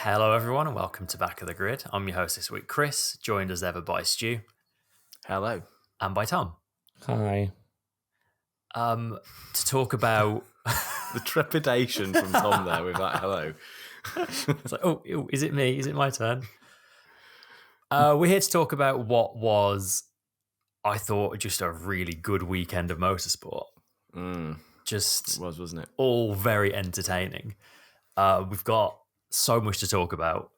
Hello, everyone, and welcome to Back of the Grid. I'm your host this week, Chris, joined as ever by Stu. Hello. And by Tom. Hi. To talk about... The trepidation from Tom there with that hello. It's like, oh, is it me? Is it my turn? We're here to talk about what was, I thought, just a really good weekend of motorsport. Just It was, wasn't it? all very entertaining. We've got so much to talk about.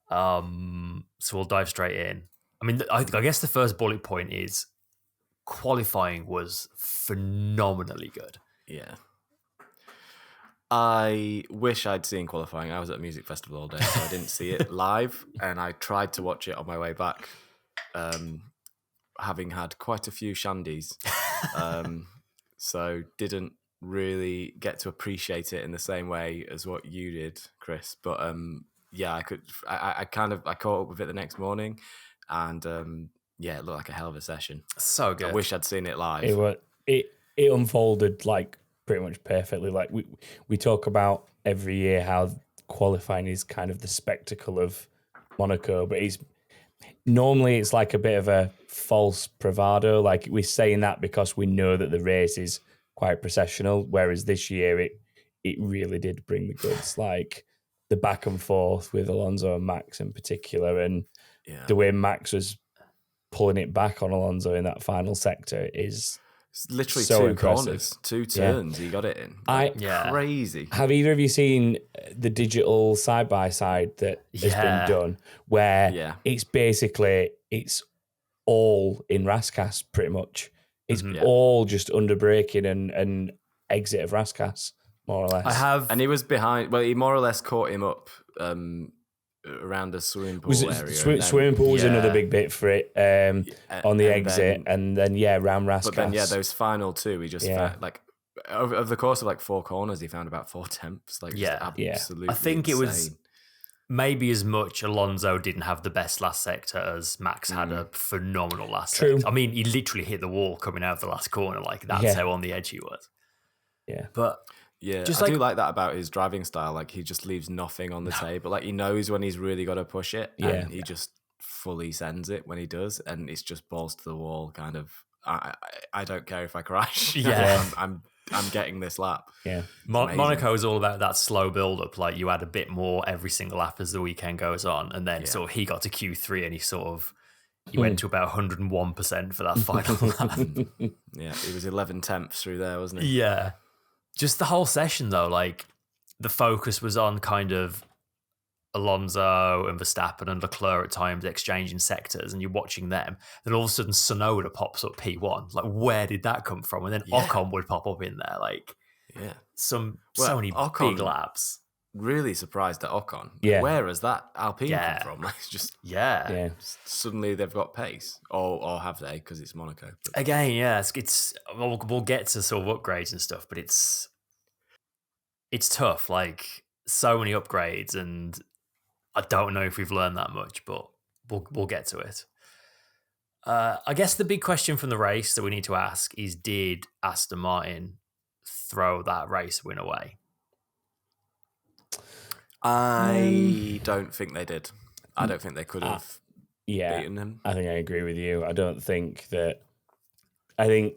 So we'll dive straight in. I mean, I guess the first bullet point is qualifying was phenomenally good. Yeah. I wish I'd seen qualifying. I was at a music festival all day, so I didn't see it live, and I tried to watch it on my way back, having had quite a few shandies, so didn't really get to appreciate it in the same way as what you did, Chris. But yeah, I caught up with it the next morning, and yeah, it looked like a hell of a session. So good. I wish I'd seen it live. It unfolded like pretty much perfectly. Like we talk about every year how qualifying is kind of the spectacle of Monaco, but normally it's like a bit of a false bravado. Like we're saying that because we know that the race is quite processional, whereas this year it really did bring the goods. Like the back and forth with Alonso and Max in particular, and the way Max was pulling it back on Alonso in that final sector is it's literally so two impressive. corners, two turns. He got it in. Crazy. Have either of you seen the digital side by side that has been done, where it's all in Rascasse pretty much. It's all just under braking and exit of Rascasse, more or less. I have, and he was behind. Well, he more or less caught him up around the swimming pool area. Swimming pool was another big bit for it on the exit, and then around Rascasse. But then those final two, he just found, like over the course of like 4 corners, he found about 4 tenths. Like absolutely. I think insane. it was maybe as much Alonso didn't have the best last sector as Max had a phenomenal last sector. I mean, he literally hit the wall coming out of the last corner. Like that's how on the edge he was. Yeah, but. Yeah, I do like that about his driving style. Like he just leaves nothing on the table. Like he knows when he's really got to push it, and he just fully sends it when he does, and it's just balls to the wall. Kind of, I don't care if I crash. I'm getting this lap. Yeah, Monaco is all about that slow build up. Like you add a bit more every single lap as the weekend goes on, and then sort of he got to Q3 and he went to about 101% for that final lap. Yeah, he was 11 tenths through there, wasn't he? Yeah. Just the whole session, though, like the focus was on kind of Alonso and Verstappen and Leclerc at times exchanging sectors, and you're watching them. Then all of a sudden, Tsunoda pops up P1. Like, where did that come from? And then Ocon would pop up in there, like so many Ocon, big laps. Really surprised at Ocon. Yeah, where has that Alpine come from? Like, it's just suddenly they've got pace, or have they? Because it's Monaco. But. Again, it's we'll get to sort of upgrades and stuff, but it's tough. Like so many upgrades, and I don't know if we've learned that much, but we'll get to it. I guess the big question from the race that we need to ask is: did Aston Martin throw that race win away? I don't think they did. I don't think they could have beaten him. I think I agree with you. I don't think that. I think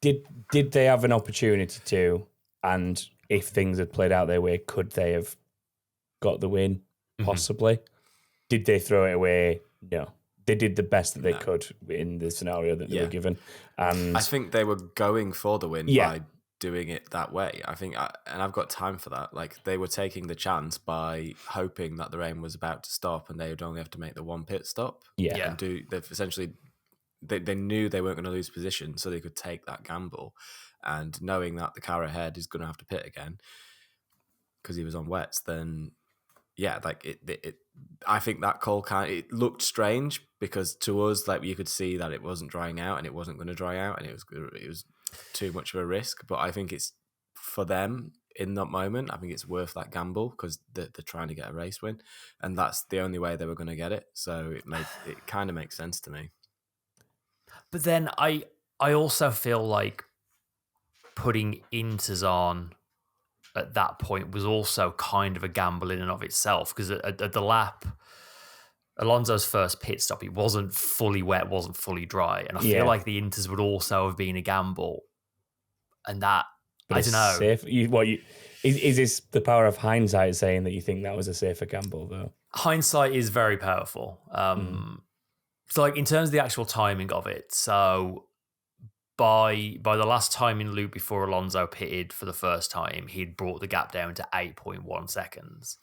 did they have an opportunity to, and if things had played out their way, could they have got the win? Possibly. Did they throw it away? No. They did the best that they could in the scenario that they were given. And I think they were going for the win by doing it that way. I think, and I've got time for that. Like they were taking the chance by hoping that the rain was about to stop and they would only have to make the one pit stop. And they've essentially, they knew they weren't going to lose position, so they could take that gamble. And knowing that the car ahead is going to have to pit again because he was on wets, then like it I think that call it looked strange because to us, like you could see that it wasn't drying out and it wasn't going to dry out and it was too much of a risk. But I think it's for them in that moment. I think it's worth that gamble because they're trying to get a race win, and that's the only way they were going to get it. So it kind of makes sense to me. But then I also feel like putting Inters on at that point was also kind of a gamble in and of itself, because at the lap, Alonso's first pit stop, it wasn't fully wet, wasn't fully dry. And I feel like the Inters would also have been a gamble. And that, I don't know. Safe, is this the power of hindsight saying that you think that was a safer gamble, though? Hindsight is very powerful. So, like, in terms of the actual timing of it, so by the last timing loop before Alonso pitted for the first time, he'd brought the gap down to 8.1 seconds.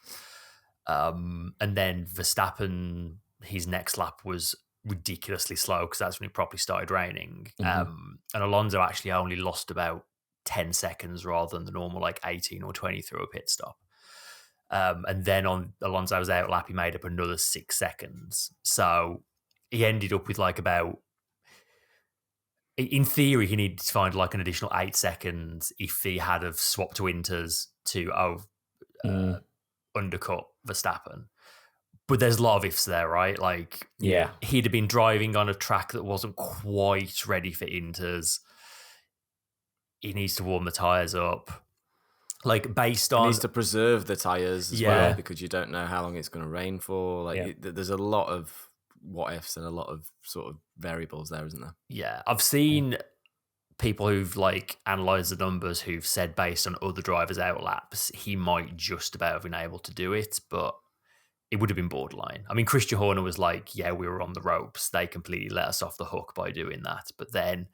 And then Verstappen, his next lap was ridiculously slow because that's when it properly started raining. And Alonso actually only lost about 10 seconds rather than the normal like 18 or 20 through a pit stop. And then on Alonso's out lap, he made up another 6 seconds. So he ended up with like about, in theory, he needed to find like an additional 8 seconds if he had have swapped to Inters to undercut Verstappen. But there's a lot of ifs there, right? Like, he'd have been driving on a track that wasn't quite ready for Inters. He needs to warm the tyres up. Like, based on... He needs to preserve the tyres as well, because you don't know how long it's going to rain for. Like, there's a lot of what ifs and a lot of sort of variables there, isn't there? Yeah. I've seen people who've, like, analysed the numbers who've said based on other drivers' out laps, he might just about have been able to do it, but it would have been borderline. I mean, Christian Horner was like, yeah, we were on the ropes. They completely let us off the hook by doing that. But then...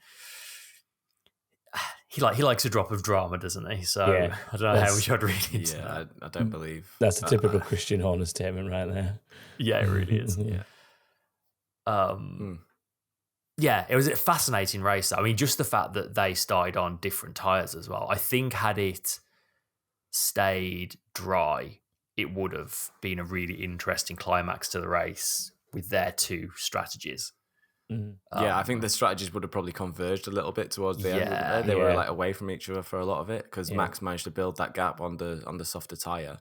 He likes a drop of drama, doesn't he? So I don't know how we should read into that. I don't believe that's a typical Christian Horner statement right there. Yeah, it really is. Yeah, it was a fascinating race. I mean, just the fact that they started on different tyres as well. I think had it stayed dry, it would have been a really interesting climax to the race with their two strategies. I think the strategies would have probably converged a little bit towards the end of the day. They were like away from each other for a lot of it because Max managed to build that gap on the softer tyre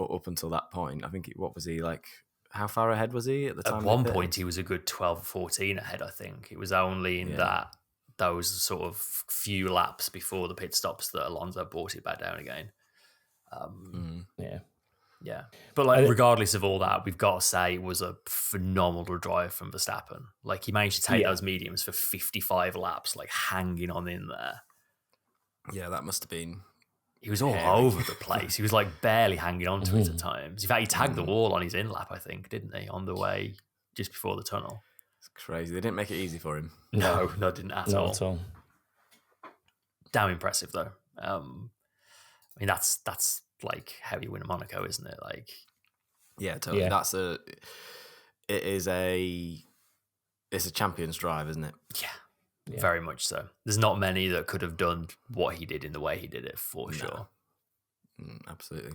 up until that point. I think what was he like? How far ahead was he at the time? At one point, he was a good 12 or 14 ahead. I think it was only in those sort of few laps before the pit stops that Alonso brought it back down again. Yeah. But like, regardless of all that, we've got to say it was a phenomenal drive from Verstappen. Like, he managed to take those mediums for 55 laps, like hanging on in there. Yeah, that must have been... He was all over the place. He was like barely hanging on to it at times. In fact, he tagged the wall on his in lap, I think, didn't he? On the way just before the tunnel. It's crazy. They didn't make it easy for him. No, didn't at all. Not at all. Damn impressive, though. I mean, that's like how you win a Monaco, isn't it? Like, yeah, totally. It's a champion's drive, isn't it? Yeah, very much so. There's not many that could have done what he did in the way he did it, for sure. Absolutely.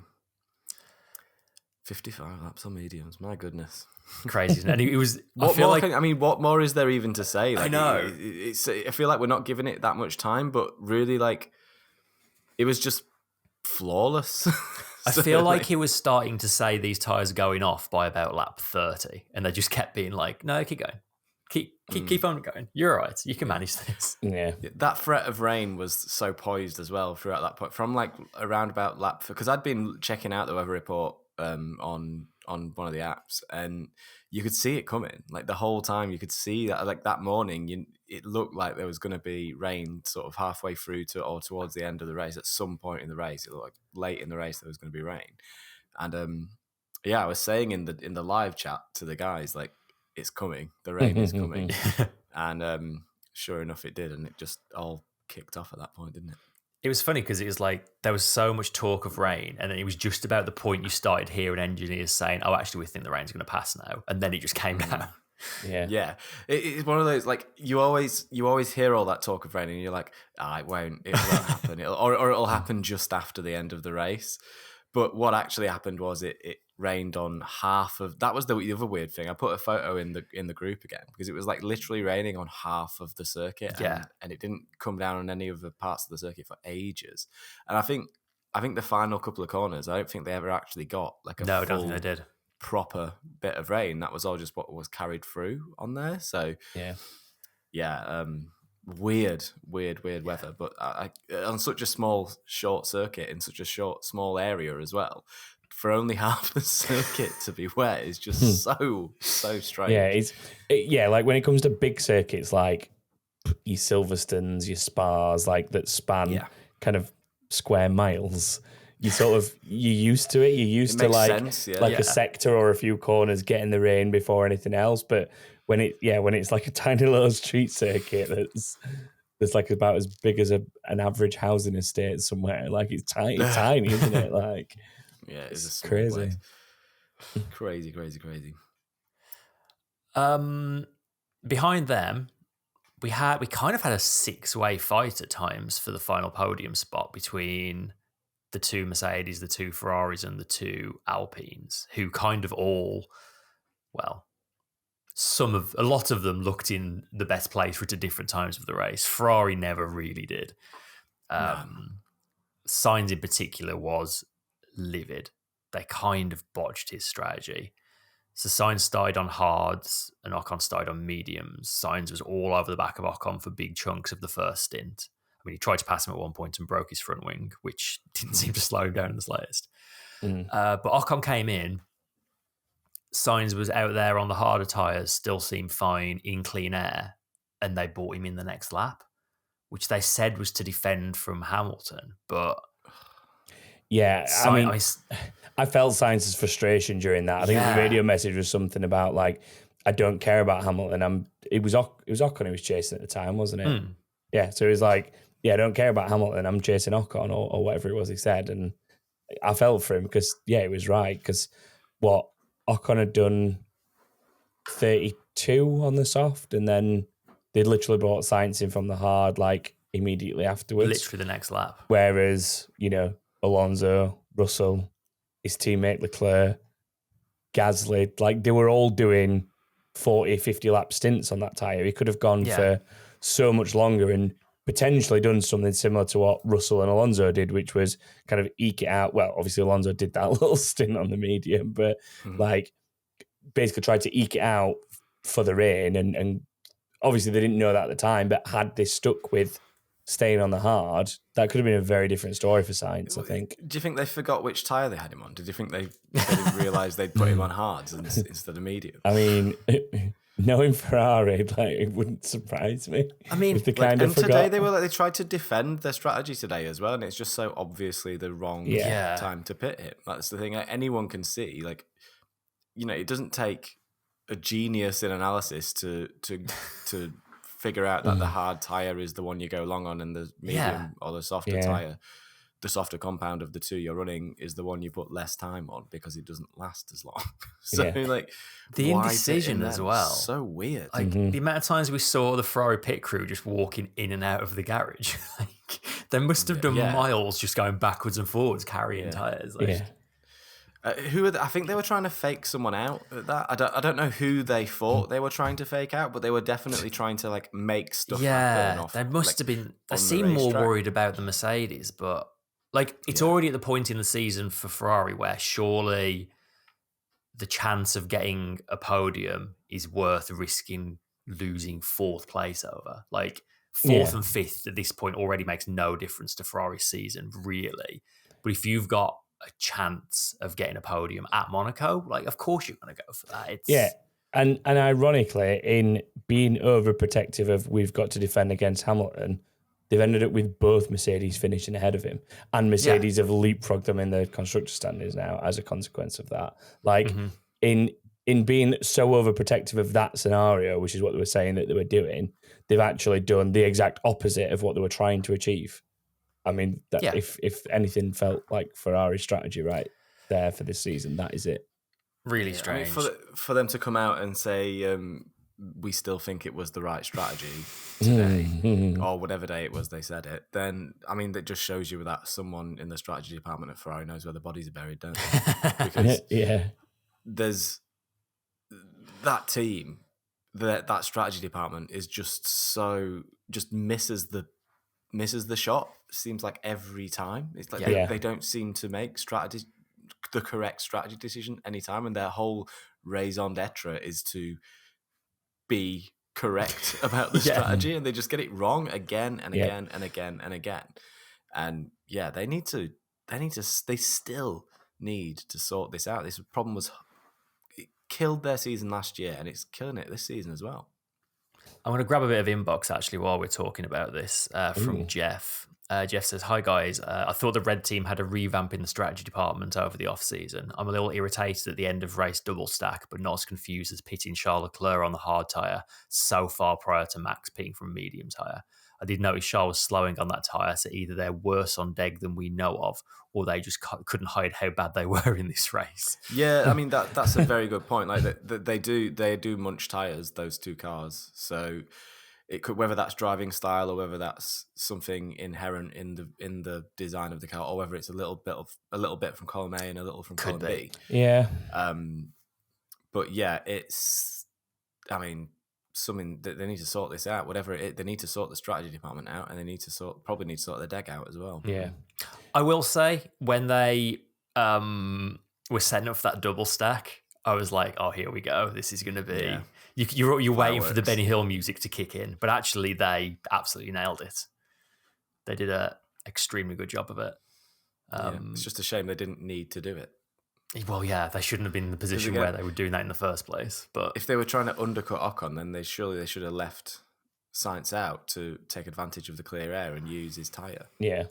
55 laps on mediums. My goodness, crazy, isn't it? And it was. What more is there even to say? Like, I know. I feel like we're not giving it that much time, but really, like, it was just flawless. I feel like he was starting to say these tyres are going off by about lap 30, and they just kept being like, "No, keep going, keep on going. You're all right. You can manage this." Yeah, that threat of rain was so poised as well throughout that point. From like around about lap, because I'd been checking out the weather report on one of the apps, and you could see it coming. Like the whole time, you could see that. Like that morning, it looked like there was going to be rain, sort of halfway through to or towards the end of the race. At some point in the race, it looked like late in the race there was going to be rain. And I was saying in the live chat to the guys, like, it's coming. The rain is coming. And sure enough, it did, and it just all kicked off at that point, didn't it? It was funny because it was like there was so much talk of rain, and then it was just about the point you started hearing engineers saying, "Oh, actually, we think the rain's going to pass now," and then it just came down. Yeah. It's one of those, like, you always hear all that talk of rain, and you're like, it won't happen, or it'll happen just after the end of the race. But what actually happened was it rained on half of. That was the other weird thing. I put a photo in the group again because it was like literally raining on half of the circuit, and it didn't come down on any of the parts of the circuit for ages. And I think the final couple of corners, I don't think they ever actually got like a I don't think they did. Proper bit of rain. That was all just what was carried through on there. So weird weather. But on such a short circuit in such a small area as well, for only half the circuit to be wet is just so strange. Yeah, like when it comes to big circuits, like your Silverstones, your Spas, like that span kind of square miles. You're used to it. You're used to sense, a sector or a few corners getting the rain before anything else. But when it's like a tiny little street circuit that's like about as big as an average housing estate somewhere, like it's tiny, isn't it? Like, yeah, it's a small crazy place. Crazy. Behind them, we kind of had a 6-way fight at times for the final podium spot between the 2 Mercedes, the 2 Ferraris, and the 2 Alpines, who kind of all, well, a lot of them looked in the best place for it at different times of the race. Ferrari never really did. Sainz in particular was livid. They kind of botched his strategy. So Sainz started on hards and Ocon started on mediums. Sainz was all over the back of Ocon for big chunks of the first stint. I mean, he tried to pass him at one point and broke his front wing, which didn't seem to slow him down in the slightest. But Ocon came in. Sainz was out there on the harder tyres, still seemed fine in clean air, and they brought him in the next lap, which they said was to defend from Hamilton. But yeah, I felt Sainz's frustration during that. I think the radio message was something about like, I don't care about Hamilton. It was Ocon who was chasing at the time, wasn't it? Yeah, so he was like, I don't care about Hamilton. I'm chasing Ocon or whatever it was he said, and I felt for him because he was right. Because Ocon had done 32 on the soft, and then they literally brought Sainz in from the hard like immediately afterwards. Literally the next lap. Whereas, Alonso, Russell, his teammate Leclerc, Gasly, like they were all doing 40, 50 lap stints on that tyre. He could have gone for so much longer and potentially done something similar to what Russell and Alonso did, which was kind of eke it out. Well, obviously Alonso did that little stint on the medium, but like basically tried to eke it out for the rain. And obviously they didn't know that at the time, but had they stuck with staying on the hard, that could have been a very different story for Sainz, I think. Do you think they forgot which tyre they had him on? Did you think they didn't realise they'd put him on hards instead of medium? I mean, knowing Ferrari, like, it wouldn't surprise me. I mean, if they kind of forgot. Today they tried to defend their strategy today as well, and it's just so obviously the wrong time to pit him. That's the thing. Anyone can see, like, it doesn't take a genius in analysis to figure out that the hard tyre is the one you go long on, and the medium or the softer tyre, the softer compound of the two you're running, is the one you put less time on because it doesn't last as long. So like the indecision as well, so weird. Like the amount of times we saw the Ferrari pit crew just walking in and out of the garage, like they must have done miles just going backwards and forwards carrying tyres. Like, I think they were trying to fake someone out at that. I don't know who they thought they were trying to fake out, but they were definitely trying to like make stuff happen. Yeah, they must have been. They seem more worried about the Mercedes, but like it's already at the point in the season for Ferrari where surely the chance of getting a podium is worth risking losing 4th place over. Like 4th and 5th at this point already makes no difference to Ferrari's season, really. But if you've got a chance of getting a podium at Monaco, like of course you're going to go for that. And ironically, in being overprotective of we've got to defend against Hamilton, they've ended up with both Mercedes finishing ahead of him, and Mercedes have leapfrogged them in the constructor standings now as a consequence of that. Like in being so overprotective of that scenario, which is what they were saying that they were doing, they've actually done the exact opposite of what they were trying to achieve. I mean, if anything felt like Ferrari's strategy right there for this season, that is it. Really strange. I mean, for them to come out and say, we still think it was the right strategy today, or whatever day it was they said it, then, I mean, that just shows you that someone in the strategy department at Ferrari knows where the bodies are buried, don't they? Because there's that team, that strategy department is just misses the shot. Seems like every time. It's like they don't seem to make the correct strategy decision anytime, and their whole raison d'etre is to be correct about the strategy, and they just get it wrong again and again and again and again. And they still need to sort this out. This problem it killed their season last year, and it's killing it this season as well. I'm going to grab a bit of inbox actually while we're talking about this from Jeff. Jeff says, "Hi guys, I thought the red team had a revamp in the strategy department over the off season. I'm a little irritated at the end of race double stack, but not as confused as pitting Charles Leclerc on the hard tyre so far prior to Max pitting from medium tyre. I did notice Charles was slowing on that tyre, so either they're worse on deg than we know of, or they just couldn't hide how bad they were in this race." Yeah, I mean that's a very good point. Like they do munch tires, those two cars. So it could, whether that's driving style or whether that's something inherent in the design of the car, or whether it's a little bit from column A and a little from column B. Yeah. But yeah, it's. I mean, something that they need to sort this out. Whatever they need to sort the strategy department out, and they need to probably need to sort the deck out as well. Yeah. I will say, when they were setting up for that double stack, I was like, "Oh, here we go. This is going to be." Yeah. You're waiting for the Benny Hill music to kick in, but actually, they absolutely nailed it. They did a extremely good job of it. It's just a shame they didn't need to do it. Well, yeah, they shouldn't have been in the position where they were doing that in the first place. But if they were trying to undercut Ocon, then they should have left Sainz out to take advantage of the clear air and use his tyre. Yeah.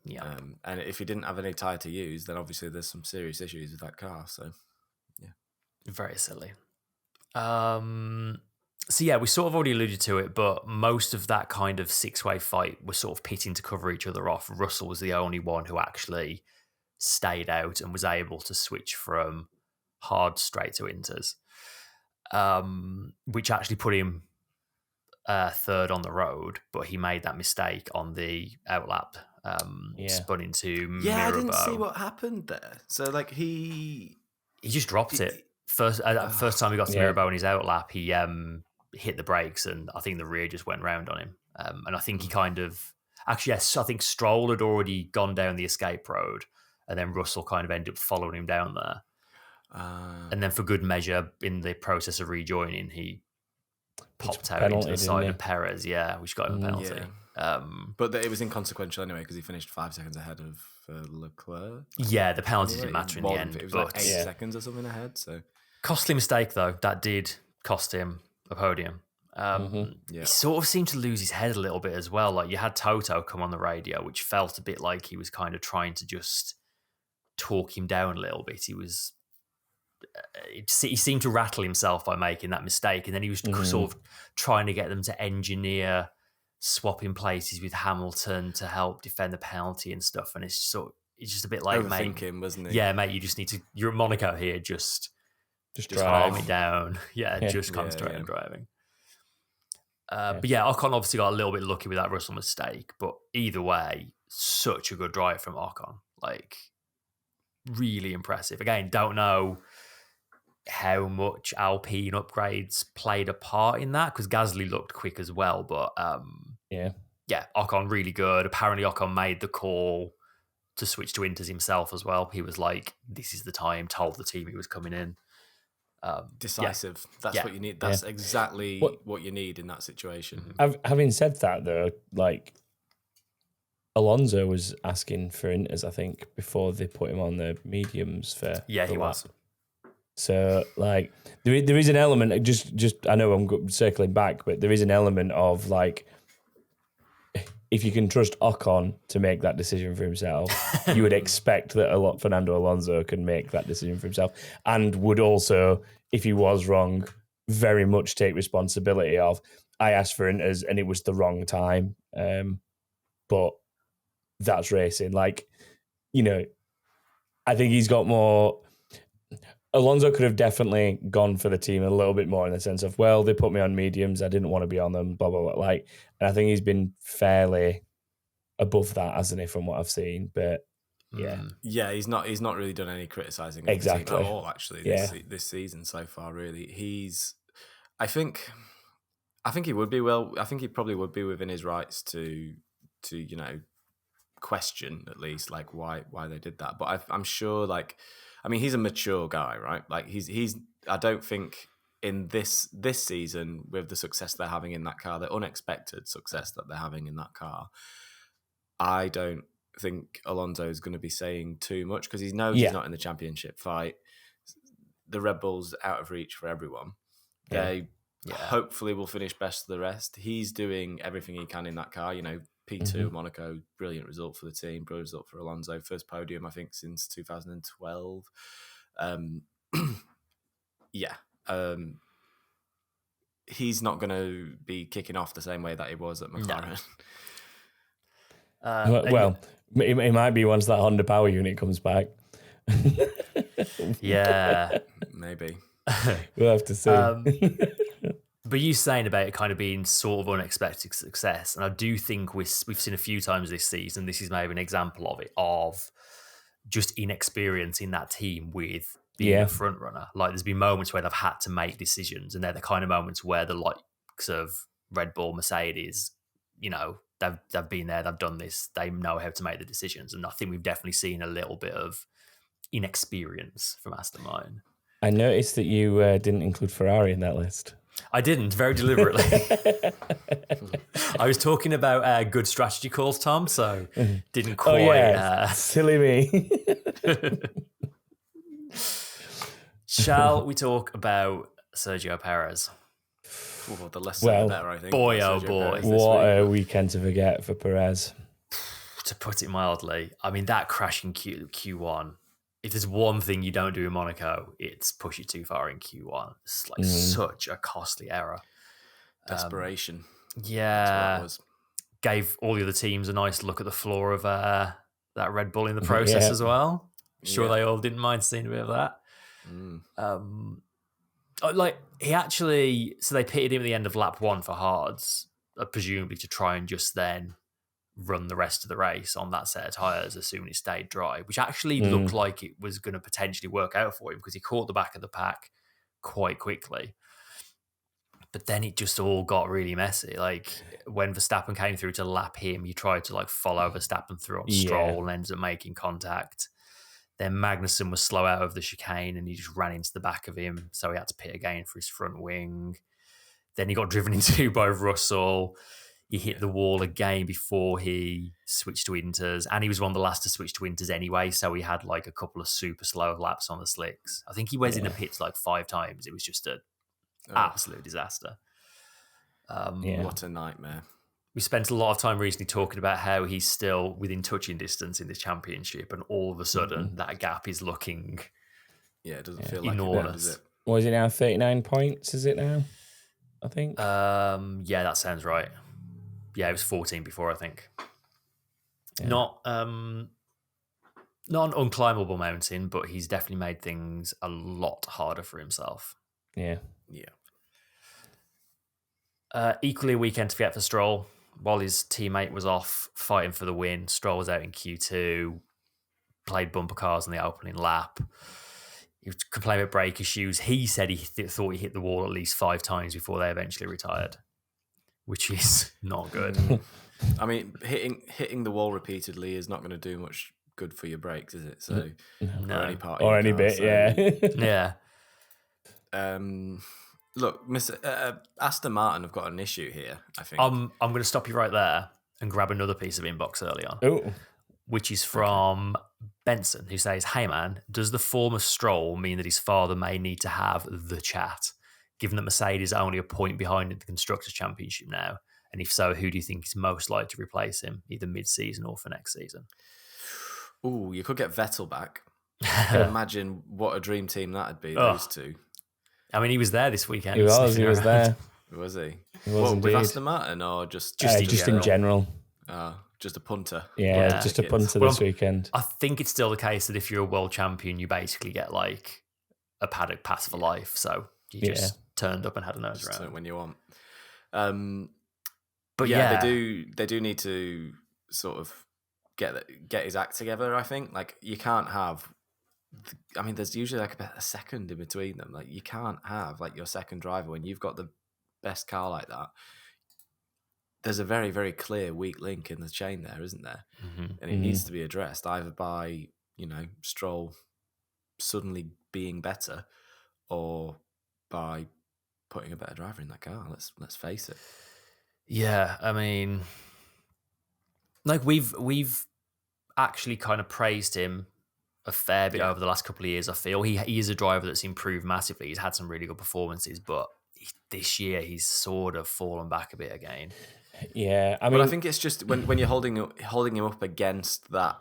Yeah. And if he didn't have any tyre to use, then obviously there's some serious issues with that car. So, yeah. Very silly. So yeah, we sort of already alluded to it, but most of that kind of six-way fight was sort of pitting to cover each other off. Russell was the only one who actually stayed out and was able to switch from hard straight to inters, which actually put him third on the road, but he made that mistake on the outlap, spun into Mirabeau. Yeah, I didn't see what happened there. So like he just dropped it. First time he got to Mirabeau in his outlap, he hit the brakes, and I think the rear just went round on him. And I think he kind of... Actually, yes, I think Stroll had already gone down the escape road, and then Russell kind of ended up following him down there. And then for good measure, in the process of rejoining, he popped out into the side of Perez, which got him a penalty. Yeah. But it was inconsequential anyway, because he finished 5 seconds ahead of Leclerc. Yeah, the penalty didn't matter in the end. It was like 8 seconds or something ahead. So costly mistake, though. That did cost him a podium. He sort of seemed to lose his head a little bit as well. Like, you had Toto come on the radio, which felt a bit like he was kind of trying to just talk him down a little bit. He seemed to rattle himself by making that mistake, and then he was sort of trying to get them to engineer swapping places with Hamilton to help defend the penalty and stuff. And it's just a bit like, overthinking, wasn't it? Yeah, mate, you just need to. You're at Monaco here, just drive calm it down. Just concentrate on driving. But yeah, Ocon obviously got a little bit lucky with that Russell mistake. But either way, such a good drive from Ocon. Like, really impressive. Again, don't know how much Alpine upgrades played a part in that, because Gasly looked quick as well. But Ocon really good. Apparently, Ocon made the call to switch to inters himself as well. He was like, "This is the time." Told the team he was coming in. Decisive. That's what you need. That's exactly what you need in that situation. Having said that, though, like, Alonso was asking for inters, I think, before they put him on the mediums for. Yeah, he was. So, like, there is an element. Just I know I'm circling back, but there is an element of, like, if you can trust Ocon to make that decision for himself, you would expect that Fernando Alonso can make that decision for himself, and would also, if he was wrong, very much take responsibility of, I asked for inters and it was the wrong time. But that's racing. Like, I think he's got more. Alonso could have definitely gone for the team a little bit more in the sense of, well, they put me on mediums, I didn't want to be on them, blah, blah, blah. Like, and I think he's been fairly above that, hasn't he, from what I've seen? But yeah, he's not really done any criticising exactly at all, actually, this season so far. Really, I think he would be I think he probably would be within his rights to question, at least, like, why they did that. But I'm sure, like, I mean, he's a mature guy, right? Like, he's I don't think in this season, with the success they're having in that car, the unexpected success that they're having in that car, I don't think Alonso is going to be saying too much because he knows he's not in the championship fight. The Red Bull's out of reach for everyone. They hopefully will finish best of the rest. He's doing everything he can in that car. P2 Monaco, brilliant result for the team, brilliant result for Alonso. First podium, I think, since 2012. He's not going to be kicking off the same way that he was at McLaren. No. It might be once that Honda power unit comes back. Yeah. Maybe. We'll have to see. But you saying about it kind of being sort of unexpected success, and I do think we've seen a few times this season, this is maybe an example of it, of just inexperience in that team with being a front runner. Like there's been moments where they've had to make decisions, and they're the kind of moments where the likes of Red Bull, Mercedes, they've been there, they've done this, they know how to make the decisions. And I think we've definitely seen a little bit of inexperience from Aston Martin. I noticed that you didn't include Ferrari in that list. I didn't, very deliberately. I was talking about good strategy calls, Tom, so didn't quite... Oh, yeah. Silly me. Shall we talk about Sergio Perez? Oh, the less the better, I think. Boy, oh boy. What a weekend to forget for Perez. To put it mildly, I mean, that crash in Q1, if there's one thing you don't do in Monaco, it's push it too far in Q1. It's like such a costly error. Desperation. Yeah. That's what it was. Gave all the other teams a nice look at the floor of that Red Bull in the process as well. Sure, they all didn't mind seeing a bit of that. He actually, so they pitted him at the end of lap 1 for hards, presumably to try and just then run the rest of the race on that set of tyres, assuming it stayed dry, which actually looked like it was going to potentially work out for him because he caught the back of the pack quite quickly. But then it just all got really messy. Like when Verstappen came through to lap him, he tried to follow Verstappen through on Stroll and ended up making contact. Then Magnussen was slow out of the chicane and he just ran into the back of him, so he had to pit again for his front wing. Then he got driven into by Russell. He hit the wall again before he switched to inters, and he was one of the last to switch to inters anyway, so he had a couple of super slow laps on the slicks. I think he went in the pits 5 times. It was just an absolute disaster. What a nightmare. We spent a lot of time recently talking about how he's still within touching distance in this championship, and all of a sudden that gap is looking it doesn't feel like enormous. It, does it? What is it now? 39 points, is it now? I think. Yeah, that sounds right. Yeah, it was 14 before, I think. Yeah. Not an unclimbable mountain, but he's definitely made things a lot harder for himself. Yeah. Equally a weekend to forget for Stroll. While his teammate was off fighting for the win, Stroll was out in Q2, played bumper cars on the opening lap. He was complaining about brake issues. He said he thought he hit the wall at least 5 times before they eventually retired, which is not good. I mean, hitting the wall repeatedly is not going to do much good for your brakes, is it? So, no. Or any part or of any car, bit, so. Yeah. Look, Aston Martin have got an issue here, I think. I'm going to stop you right there and grab another piece of inbox early on. Oh. Which is from Benson, who says, "Hey man, does the form of Stroll mean that his father may need to have the chat, given that Mercedes are only a point behind in the Constructors' Championship now? And if so, who do you think is most likely to replace him, either mid-season or for next season?" Ooh, you could get Vettel back. Imagine what a dream team that'd be, those two. I mean, he was there this weekend. He was there. Was he? He was with Aston Martin or just in general? Just a punter. Yeah, just a punter this weekend. I think it's still the case that if you're a world champion, you basically get a paddock pass for life. So you just turned up and had a nose round when you want. But they do need to sort of get his act together. I think you can't have. I mean, there's usually a second in between them. You can't have your second driver when you've got the best car like that. There's a very, very clear weak link in the chain there, isn't there? Mm-hmm. And it needs to be addressed either by, Stroll suddenly being better or by putting a better driver in that car. Let's face it. Yeah, I mean, like we've actually kind of praised him a fair bit over the last couple of years. I feel he is a driver that's improved massively. He's had some really good performances, but this year he's sort of fallen back a bit again. Yeah, I mean, I think it's just when you're holding him up against that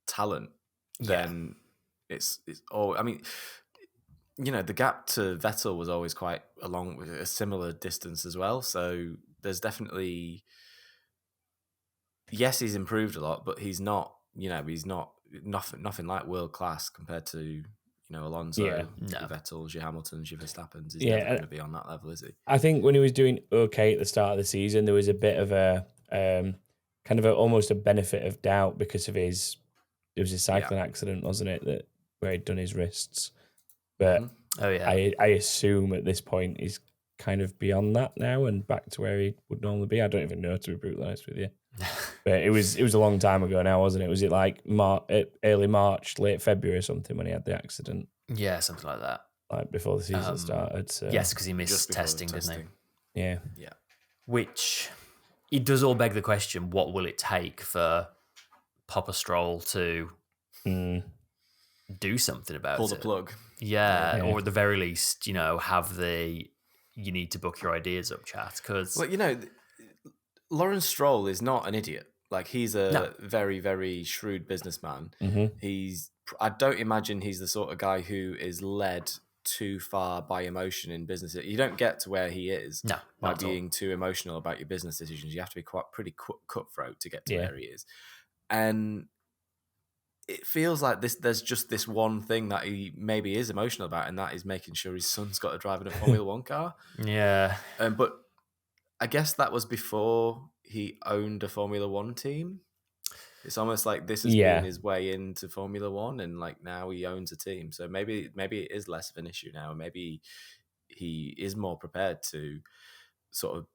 talent, then it's all. I mean, the gap to Vettel was always quite along with a similar distance as well. So there's definitely, yes, he's improved a lot, but he's not. He's not nothing like world class compared to Alonso, your Vettels, your Hamiltons, your Verstappens. He's never going to be on that level, is he? I think when he was doing okay at the start of the season, there was a bit of a kind of almost a benefit of doubt because of it was his cycling accident, wasn't it, where he'd done his wrists. But I assume at this point he's kind of beyond that now and back to where he would normally be. I don't even know, to be brutally honest with you. But it was a long time ago now, wasn't it? Was it like early March, late February or something when he had the accident? Yeah, something like that. Like before the season started. So. Yes, because he missed testing, didn't he? Yeah. Which, it does all beg the question, what will it take for Papa Stroll to do something about it? Pull the plug. Yeah, or at the very least, have the you need to book your ideas up chat. Because Lawrence Stroll is not an idiot. Like, he's a very, very shrewd businessman. Mm-hmm. I don't imagine he's the sort of guy who is led too far by emotion in business. You don't get to where he is by being too emotional about your business decisions. You have to be pretty cutthroat to get to where he is. And it feels like there's just this one thing that he maybe is emotional about, and that is making sure his son's got to drive in a Formula One car. Yeah. But I guess that was before he owned a Formula One team. It's almost like this has been his way into Formula One, and like now he owns a team. So maybe it is less of an issue now. Maybe he is more prepared to sort of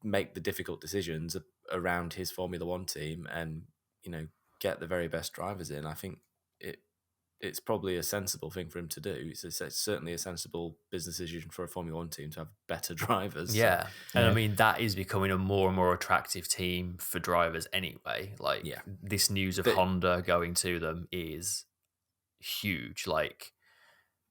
make the difficult decisions around his Formula One team and, get the very best drivers in. I think it's probably a sensible thing for him to do. It's certainly a sensible business decision for a Formula One team to have better drivers. Yeah. And I mean, that is becoming a more and more attractive team for drivers anyway. Like, this news of Honda going to them is huge. Like,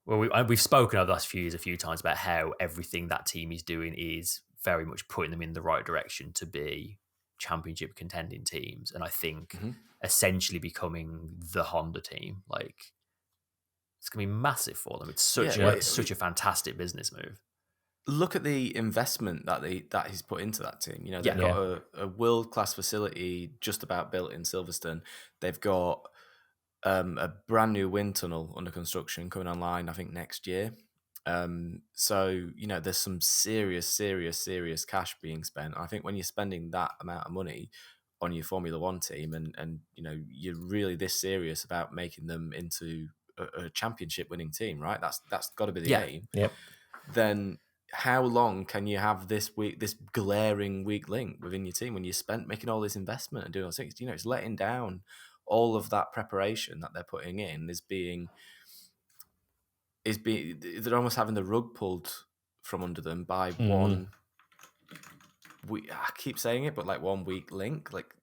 we've spoken over the last few years a few times about how everything that team is doing is very much putting them in the right direction to be championship contending teams. And I think essentially becoming the Honda team, like, it's going to be massive for them. It's such a fantastic business move. Look at the investment that he's put into that team. They've got a world-class facility just about built in Silverstone. They've got a brand new wind tunnel under construction coming online, I think, next year. So, there's some serious cash being spent. I think when you're spending that amount of money on your Formula One team and you're really this serious about making them into a championship winning team, right? That's got to be the aim. Yep. Then how long can you have this glaring weak link within your team when you spent making all this investment and doing all things? It's letting down all of that preparation that they're putting in they're almost having the rug pulled from under them by one. I keep saying it, but like one weak link. Like,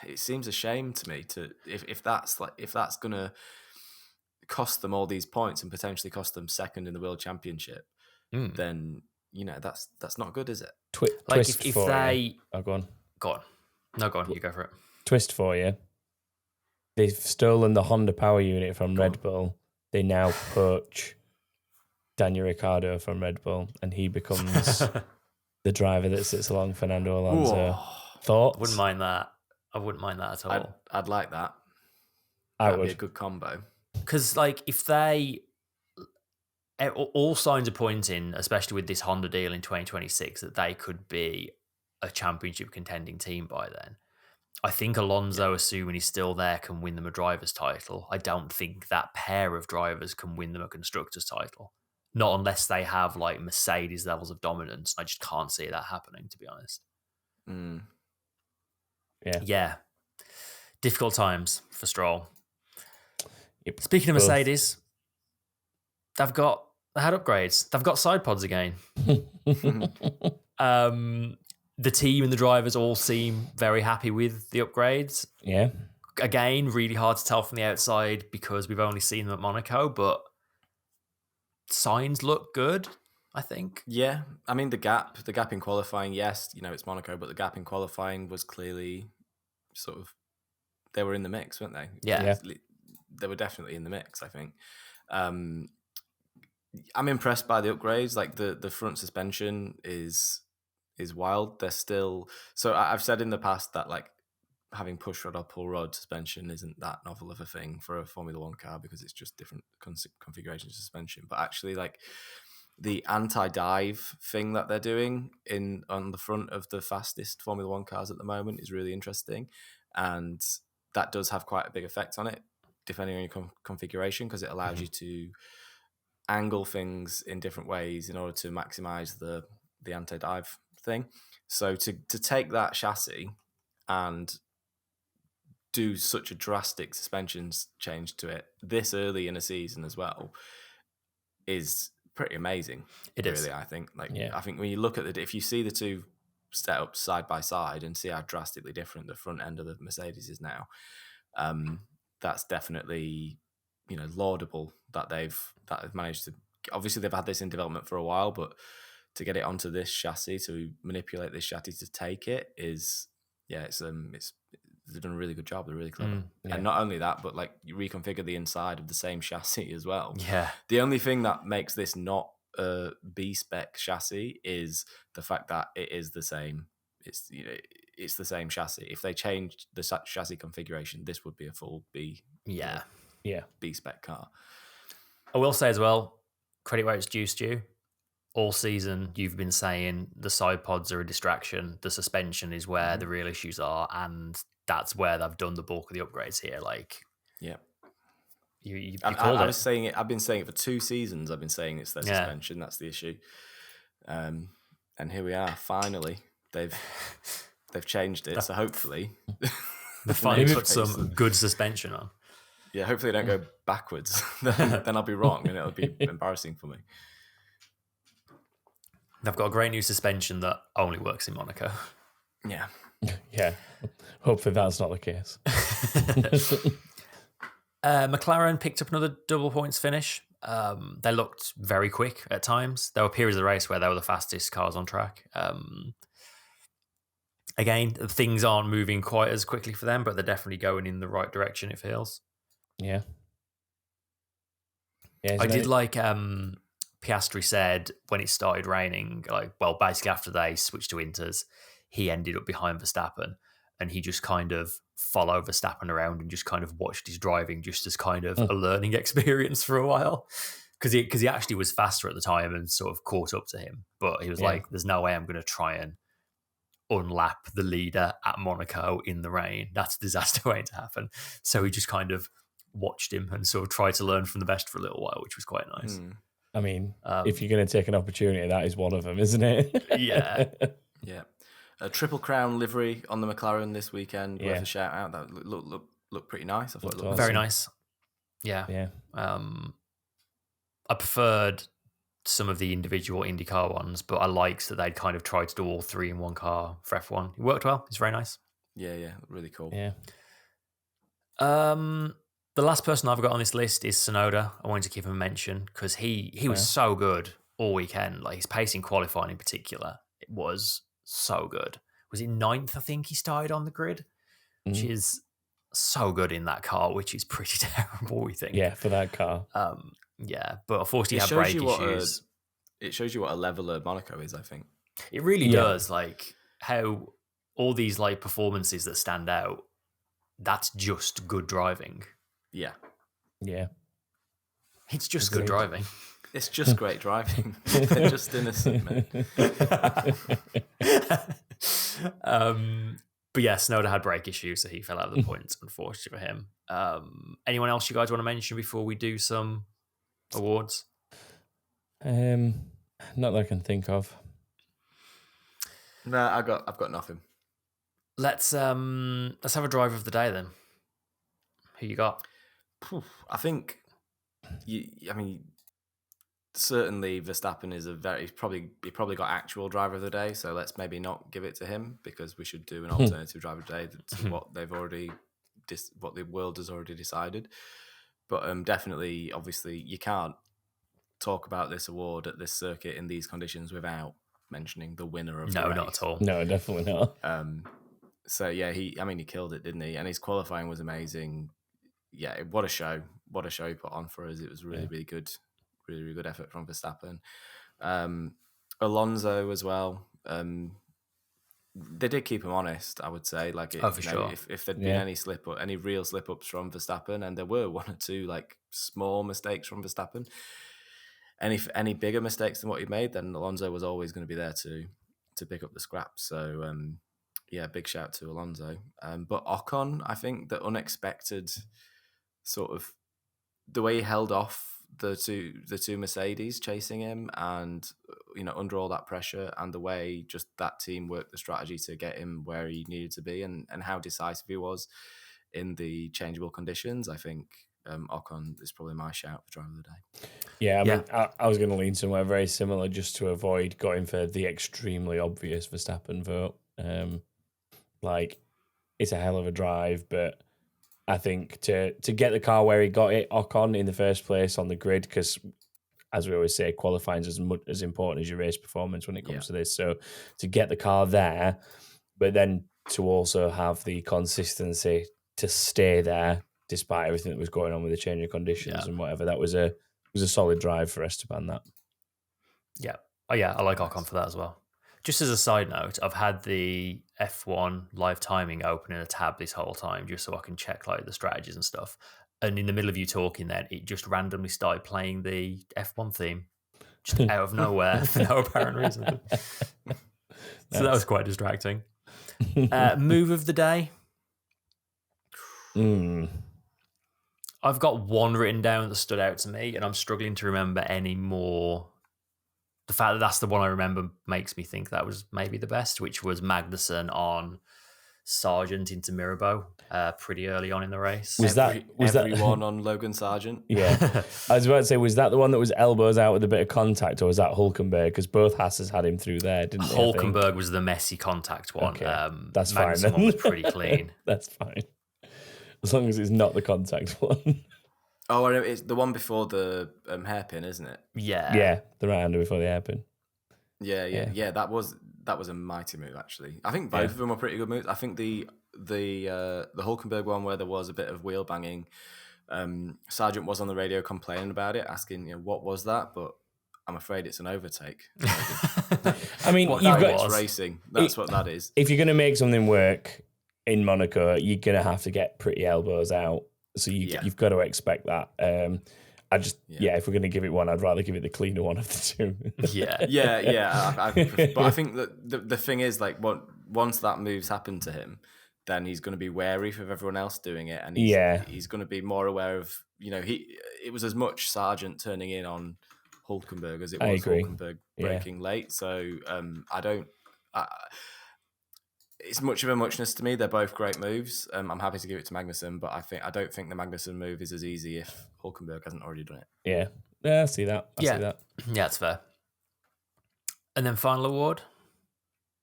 it seems a shame to me if that's gonna cost them all these points and potentially cost them second in the World Championship, then that's not good, is it? Twist if for they you. Oh, go on. No, go on. You go for it. Twist for you. They've stolen the Honda power unit from Red Bull. They now poach Daniel Ricciardo from Red Bull, and he becomes the driver that sits along Fernando Alonso. Thoughts? I wouldn't mind that at all. I'd like that. That'd be a good combo. Because, like, if they... all signs are pointing, especially with this Honda deal in 2026, that they could be a championship contending team by then. I think Alonso, assuming he's still there, can win them a driver's title. I don't think that pair of drivers can win them a constructor's title. Not unless they have, like, Mercedes levels of dominance. I just can't see that happening, to be honest. Yeah. Difficult times for Stroll. Yep. Speaking of Mercedes, they've got They had upgrades. They've got side pods again. The team and the drivers all seem very happy with the upgrades. Yeah. Again, really hard to tell from the outside because we've only seen them at Monaco, but signs look good, I think. Yeah, I mean the gap in qualifying. Yes, it's Monaco, but the gap in qualifying was clearly sort of they were in the mix, weren't they? Yeah. They were definitely in the mix. I think. I'm impressed by the upgrades. Like the front suspension is wild. They're still so. I've said in the past that like having push rod or pull rod suspension isn't that novel of a thing for a Formula One car because it's just different configurations of suspension. But actually, like the anti-dive thing that they're doing on the front of the fastest Formula One cars at the moment is really interesting, and that does have quite a big effect on it, depending on your configuration, because it allows you to angle things in different ways in order to maximize the anti-dive thing. So to take that chassis and do such a drastic suspension change to it this early in a season as well is pretty amazing. It really is. I think. I think when you look at if you see the two set up side by side and see how drastically different the front end of the Mercedes is now, that's definitely laudable that they've managed to. Obviously, they've had this in development for a while, but to get it onto this chassis, to manipulate this chassis to take it is, it's they've done a really good job. They're really clever. And not only that, but like you reconfigure the inside of the same chassis as well. Yeah. The only thing that makes this not a B spec chassis is the fact that it is the same. It's the same chassis. If they changed the chassis configuration, this would be a full B. B spec car. I will say as well, credit where it's due. All season, you've been saying the side pods are a distraction. The suspension is where the real issues are, and that's where they've done the bulk of the upgrades here. You called it. I was saying it. I've been saying it for 2 seasons. I've been saying it's their suspension. That's the issue. And here we are. Finally, they've changed it. So hopefully, they finally put some good suspension on. Yeah, hopefully they don't go backwards. Then I'll be wrong, and it'll be embarrassing for me. They've got a great new suspension that only works in Monaco. Yeah. Yeah. Hopefully that's not the case. McLaren picked up another double points finish. They looked very quick at times. There were periods of the race where they were the fastest cars on track. Again, things aren't moving quite as quickly for them, but they're definitely going in the right direction, it feels. Yeah. I did like Piastri said when it started raining, basically after they switched to Inters, he ended up behind Verstappen and he just kind of followed Verstappen around and just kind of watched his driving just as kind of a learning experience for a while. Because he actually was faster at the time and sort of caught up to him. But he was like, there's no way I'm going to try and unlap the leader at Monaco in the rain. That's a disaster waiting to happen. So he just kind of watched him and sort of tried to learn from the best for a little while, which was quite nice. I mean, if you're going to take an opportunity, that is one of them, isn't it? Yeah. Yeah. A Triple Crown livery on the McLaren this weekend. Worth a shout out. That looked pretty nice. I thought it looked very nice. Yeah. Yeah. I preferred some of the individual IndyCar ones, but I liked that they'd kind of tried to do all 3 in one car for F1. It worked well. It's very nice. Yeah, really cool. Yeah. The last person I've got on this list is Tsunoda. I wanted to give him a mention because he was so good all weekend. Like his pace in qualifying in particular, it was so good. Was it 9th? I think he started on the grid, which is so good in that car, which is pretty terrible, we think. Yeah, for that car. Yeah, but unfortunately, had brake issues. It shows you what a leveler Monaco is, I think. It really does. Like how all these like performances that stand out, that's just good driving. Yeah. Yeah. It's just good driving. It's just great driving. They're just innocent, man. But yeah, Tsunoda had brake issues, so he fell out of the points, unfortunately for him. Anyone else you guys want to mention before we do some awards? Not that I can think of. No, I've got nothing. Let's have a driver of the day then. Who you got? I think certainly Verstappen is he probably got actual driver of the day. So let's maybe not give it to him, because we should do an alternative driver of the day to what they've already what the world has already decided. But definitely, obviously, you can't talk about this award at this circuit in these conditions without mentioning the winner of the race. No, not at all. No, definitely not. So yeah, he killed it, didn't he? And his qualifying was amazing. Yeah, what a show! What a show he put on for us. It was really good, really good effort from Verstappen. Alonso as well. They did keep him honest, I would say. Like, for sure. If there'd been any real slip ups from Verstappen, and there were one or two like small mistakes from Verstappen, any bigger mistakes than what he made, then Alonso was always going to be there to pick up the scraps. So yeah, big shout to Alonso. But Ocon, I think the unexpected sort of the way he held off the two Mercedes chasing him, and under all that pressure, and the way just that team worked the strategy to get him where he needed to be, and how decisive he was in the changeable conditions. I think Ocon is probably my shout for driver of the day. Yeah, I mean, I was going to lean somewhere very similar just to avoid going for the extremely obvious Verstappen vote. Like, it's a hell of a drive, but I think to get the car where he got it, Ocon, in the first place on the grid, because as we always say, qualifying is as important as your race performance when it comes to this. So to get the car there, but then to also have the consistency to stay there despite everything that was going on with the change of conditions and whatever, that was a solid drive for Esteban. That. Yeah. Oh yeah, I like Ocon for that as well. Just as a side note, I've had the F1 live timing open in a tab this whole time just so I can check like the strategies and stuff. And in the middle of you talking then, it just randomly started playing the F1 theme just out of nowhere for no apparent reason. So that was quite distracting. Move of the day. I've got one written down that stood out to me, and I'm struggling to remember any more. The fact that that's the one I remember makes me think that was maybe the best, which was Magnussen on Sargent into Mirabeau pretty early on in the race. Was everyone on Logan Sargent? Yeah. I was about to say, was that the one that was elbows out with a bit of contact, or was that Hulkenberg? Because both Hasses had him through there, didn't they? Hulkenberg was the messy contact one. Okay. That's Magnussen fine. one was pretty clean. That's fine. As long as it's not the contact one. Oh, it's the one before the hairpin, isn't it? Yeah. Yeah, the right hander before the hairpin. Yeah. That was a mighty move, actually. I think both of them were pretty good moves. I think the Hulkenberg one, where there was a bit of wheel banging, Sargent was on the radio complaining about it, asking, what was that? But I'm afraid it's an overtake. I mean, you've got racing. That's what that is. If you're going to make something work in Monaco, you're going to have to get pretty elbows out. So you've got to expect that. If we're going to give it one, I'd rather give it the cleaner one of the two. But I think that the thing is, like, once that move's happened to him, then he's going to be wary of everyone else doing it, and he's going to be more aware of, it was as much Sargent turning in on Hulkenberg as it was Hulkenberg braking late. So it's much of a muchness to me. They're both great moves. I'm happy to give it to Magnussen, but I don't think the Magnussen move is as easy if Hulkenberg hasn't already done it. Yeah, I see that. I see that. Yeah, it's fair. And then final award.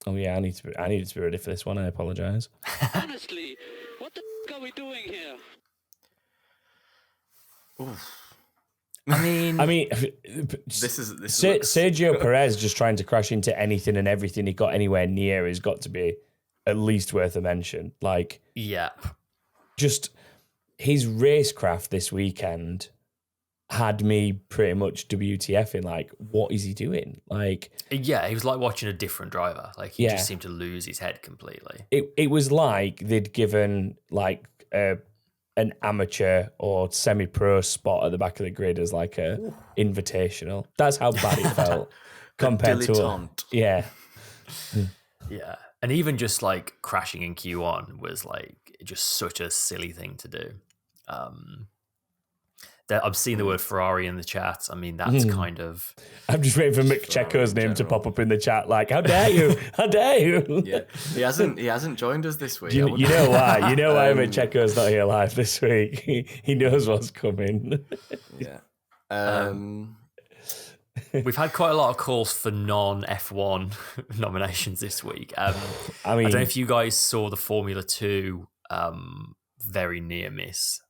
Oh yeah, I needed to be ready for this one. I apologise. Honestly, what the f*** are we doing here? Oof. I mean, this is Sergio Perez just trying to crash into anything and everything he got anywhere near has got to be at least worth a mention. Like, just his racecraft this weekend had me pretty much WTFing. Like, what is he doing? Like, yeah, he was like watching a different driver. Like, he just seemed to lose his head completely. It was like they'd given like an amateur or semi-pro spot at the back of the grid as like a invitational. That's how bad it felt compared to yeah. And even just like crashing in Q1 was like just such a silly thing to do. I've seen the word Ferrari in the chat. I mean, that's kind of... I'm just waiting for Mick Checo's name to pop up in the chat. Like, how dare you? How dare you? Yeah, he hasn't joined us this week. You know why? You know why Mick Checo's not here live this week? He knows what's coming. Yeah. We've had quite a lot of calls for non-F1 nominations this week. I mean, don't know if you guys saw the Formula 2 very near miss,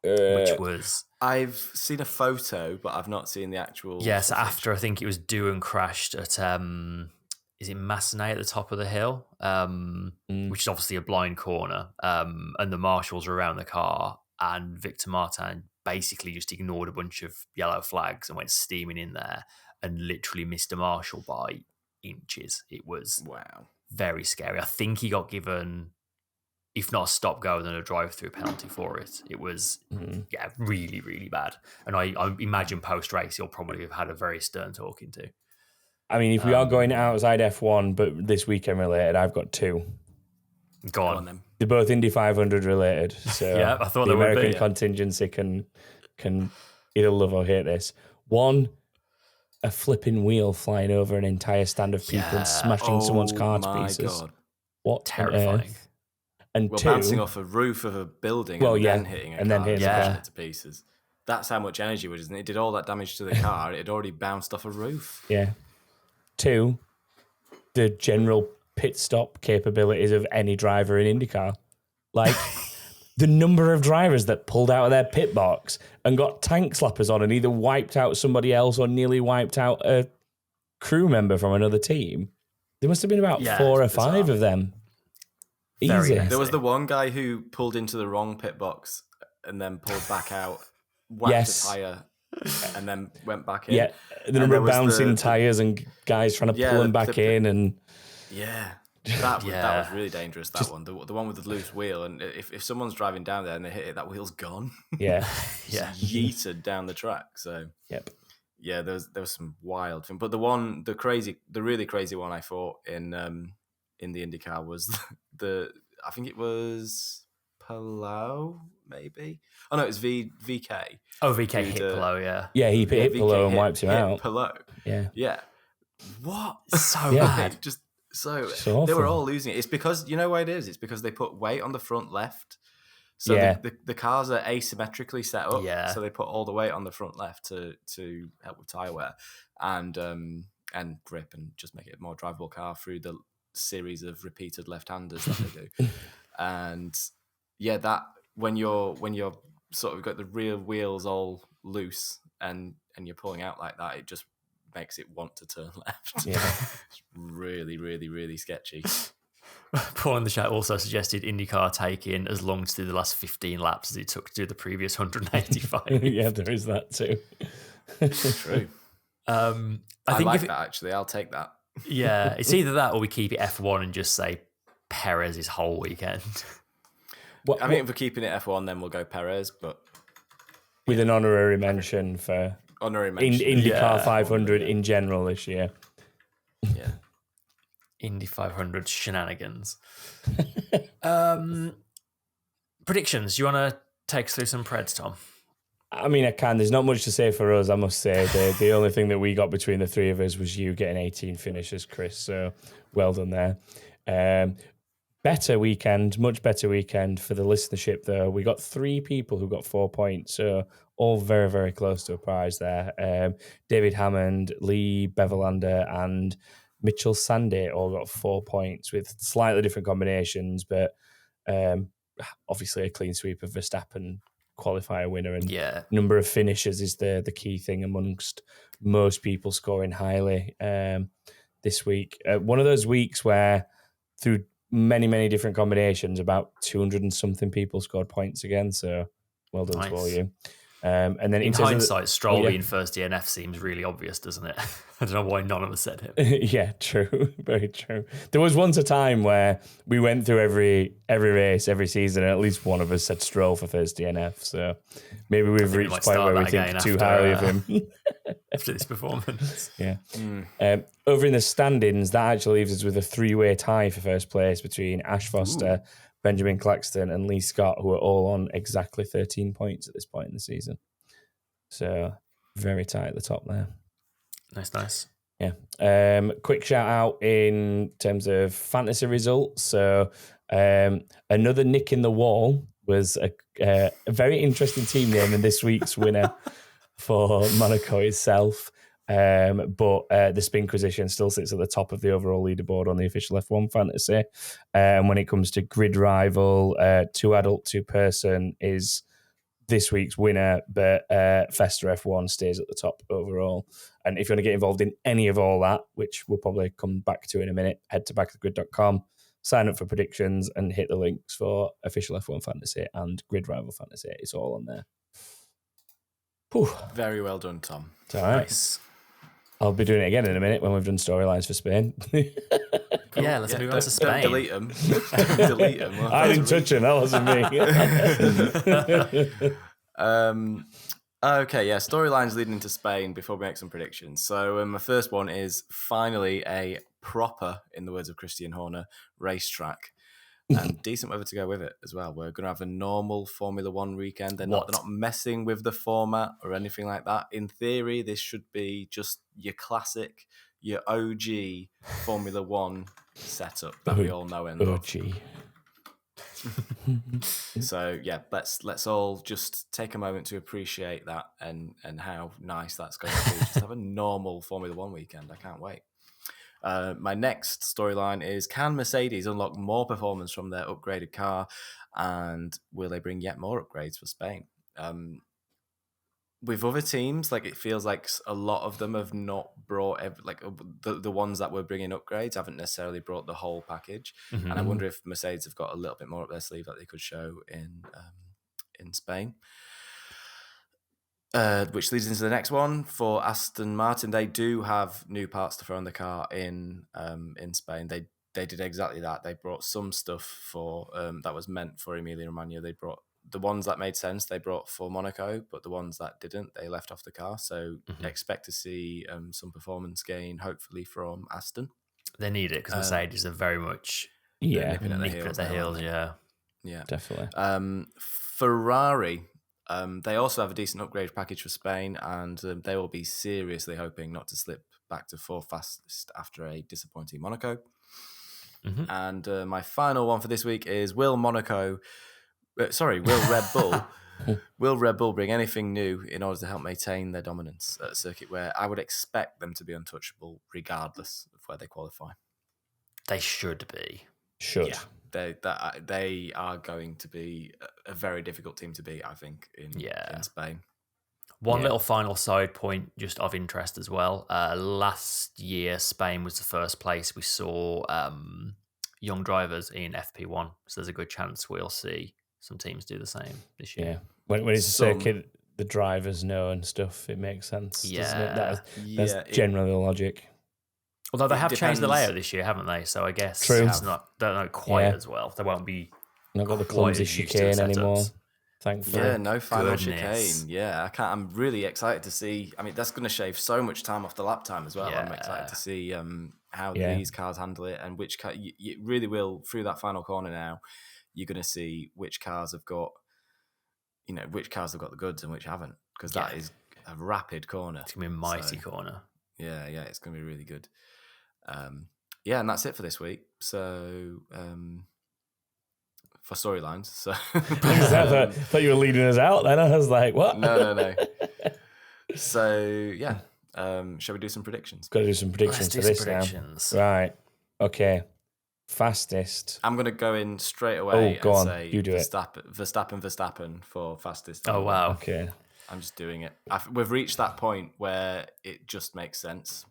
which was... I've seen a photo, but I've not seen the actual... Yes, footage. after I think it was Doohan crashed at... is it Massenet at the top of the hill? Which is obviously a blind corner. And the marshals were around the car, and Victor Martin basically just ignored a bunch of yellow flags and went steaming in there and literally missed a marshal by inches. It was very scary. I think he got given, if not a stop-go, then a drive-through penalty for it. It was, really, really bad. And I imagine post-race he'll probably have had a very stern talking to. I mean, if we are going outside F1, but this weekend related, I've got two. Go on then. They're both Indy 500 related. So yeah, I thought the they would American be. contingency can either love or hate this. One, a flipping wheel flying over an entire stand of people and smashing someone's car to pieces. God. What terrifying. And two, bouncing off a roof of a building then hitting a car then hitting the car to pieces. That's how much energy was, isn't it? It did all that damage to the car. It had already bounced off a roof. Yeah. Two, the general pit stop capabilities of any driver in IndyCar. Like, the number of drivers that pulled out of their pit box and got tank slappers on and either wiped out somebody else or nearly wiped out a crew member from another team. There must have been about 4 or 5 of them. Easy. There was the one guy who pulled into the wrong pit box and then pulled back out, whacked a tyre, and then went back in. Yeah, the number of bouncing tyres and guys trying to pull them back in. And that was really dangerous, that one. The one with the loose wheel. And if someone's driving down there and they hit it, that wheel's gone. Yeah. Yeeted down the track. So, yeah, there was some wild thing. But the really crazy one I thought in the IndyCar was I think it was Palau, maybe. Oh no, it was VK. Oh, VK hit Palau, yeah. Yeah, he hit Palau and wiped him out. Palau. Yeah. What? So bad. Just so awful. They were all losing it. It's because, you know why it is? It's because they put weight on the front left. So the cars are asymmetrically set up. Yeah. So they put all the weight on the front left to help with tyre wear and grip and just make it a more drivable car through the series of repeated left-handers that they do. And that when you're sort of got the rear wheels all loose and you're pulling out like that, it just makes it want to turn left. Yeah. It's really, really, really sketchy. Paul in the chat also suggested IndyCar taking as long to do the last 15 laps as it took to do the previous 185. Yeah, there is that too. True. I think like that, actually. I'll take that. Yeah, it's either that or we keep it F1 and just say Perez's whole weekend. I think if we're keeping it F1, then we'll go Perez, but with an honorary mention for IndyCar 500 in general this year. Yeah. Indy 500 shenanigans. Predictions. Do you want to take us through some Preds, Tom? I mean, I can. There's not much to say for us, I must say. The only thing that we got between the three of us was you getting 18 finishes, Chris. So well done there. Better weekend, much better weekend for the listenership, though. We got 3 people who got 4 points, so all very, very close to a prize there. David Hammond, Lee Beverlander, and Mitchell Sandy all got 4 points with slightly different combinations, but obviously a clean sweep of Verstappen qualifier winner, and number of finishes is the key thing amongst most people scoring highly this week. One of those weeks where through many, many different combinations, about 200 and something people scored points again, so well done to all you. And then in hindsight, Stroll being first DNF seems really obvious, doesn't it? I don't know why none of us said him. Yeah, true. Very true. There was once a time where we went through every race, every season, and at least one of us said Stroll for first DNF. So maybe we've reached a point where we think too highly of him. After this performance. Yeah. Over in the standings, that actually leaves us with a 3-way tie for first place between Ash Foster, Benjamin Claxton, and Lee Scott, who are all on exactly 13 points at this point in the season. So very tight at the top there. Nice. Yeah. Quick shout out in terms of fantasy results. So another nick in the wall was a very interesting team name in this week's winner. for Monaco itself. But the Spinquisition still sits at the top of the overall leaderboard on the official F1 fantasy. And when it comes to grid rival, 2 adult, 2 person is this week's winner, but Festa F1 stays at the top overall. And if you want to get involved in any of all that, which we'll probably come back to in a minute, head to backofthegrid.com, sign up for predictions, and hit the links for official F1 fantasy and grid rival fantasy. It's all on there. Whew. Very well done, Tom. It's all right. Nice. I'll be doing it again in a minute when we've done storylines for Spain. Yeah, let's move on to Spain. Don't delete them. Delete them. I didn't touch him. That wasn't me. Okay, yeah. Storylines leading into Spain before we make some predictions. So my first one is finally a proper, in the words of Christian Horner, racetrack. And decent weather to go with it as well. We're going to have a normal Formula One weekend. They're not messing with the format or anything like that. In theory, this should be just your classic, your OG Formula One setup that we all know and love. OG. So yeah, let's all just take a moment to appreciate that and how nice that's going to be. Just have a normal Formula One weekend. I can't wait. My next storyline is, can Mercedes unlock more performance from their upgraded car, and will they bring yet more upgrades for Spain? With other teams, like it feels like a lot of them have not brought the ones that were bringing upgrades haven't necessarily brought the whole package. Mm-hmm. And I wonder if Mercedes have got a little bit more up their sleeve that they could show in Spain. Which leads into the next one for Aston Martin. They do have new parts to throw in the car in Spain. They did exactly that. They brought some stuff for that was meant for Emilia-Romagna. They brought the ones that made sense. They brought for Monaco, but the ones that didn't, they left off the car. So expect to see some performance gain, hopefully from Aston. They need it because Mercedes are very much nipping at the heels. Yeah, definitely. Ferrari. They also have a decent upgrade package for Spain, and they will be seriously hoping not to slip back to 4th fastest after a disappointing Monaco. Mm-hmm. And my final one for this week is, will Red Bull will Red Bull bring anything new in order to help maintain their dominance at a circuit where I would expect them to be untouchable regardless of where they qualify? They should be. Should. Yeah. They are going to be a very difficult team to beat, I think, in Spain. One little final side point, just of interest as well. Last year, Spain was the first place we saw young drivers in FP1. So there's a good chance we'll see some teams do the same this year. Yeah. When it's a circuit, the drivers know and stuff, it makes sense, doesn't it? That's generally the logic. Although they have changed the layout this year, haven't they? So I guess it's don't know quite as well. They won't be not got the clumsy chicane anymore. Thankfully. Yeah, no final chicane. Yeah, I'm really excited to see. I mean, that's going to shave so much time off the lap time as well. Yeah. I'm excited to see how these cars handle it, and which car you really will, through that final corner now, you're going to see which cars have got, which cars have got the goods and which haven't, because that is a rapid corner. It's going to be a mighty corner. Yeah, it's going to be really good. And that's it for this week. So, for storylines. So, I thought you were leading us out then. I was like, what? No. So, shall we do some predictions? Got to do some predictions for this now. Right. Okay. Fastest. I'm going to go in straight away go on. say You do Verstappen for fastest. Oh, wow. Okay. I'm just doing it. We've reached that point where it just makes sense.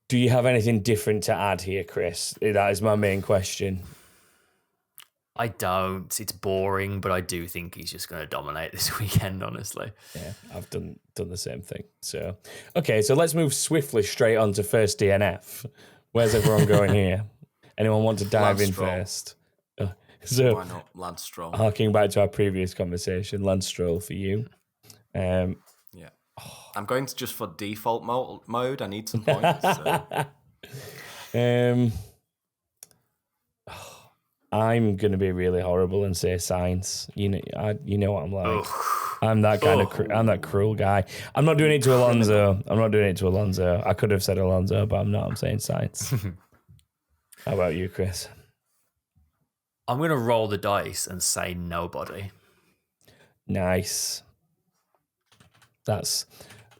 Do you have anything different to add here, Chris? That is my main question. I don't. It's boring, but I do think he's just going to dominate this weekend, honestly. Yeah, I've done the same thing. So, okay, so let's move swiftly straight on to first DNF. Where's everyone going here? Anyone want to dive in first? So, why not Lance Stroll? Harking back to our previous conversation, Lance Stroll for you. I'm going to just for default mode. I need some points. So. I'm going to be really horrible and say Sainz. You know what I'm like. I'm that kind of I'm that cruel guy. I'm not doing it to Alonso. I could have said Alonso, but I'm not. I'm saying Sainz. How about you, Chris? I'm going to roll the dice and say nobody. Nice. That's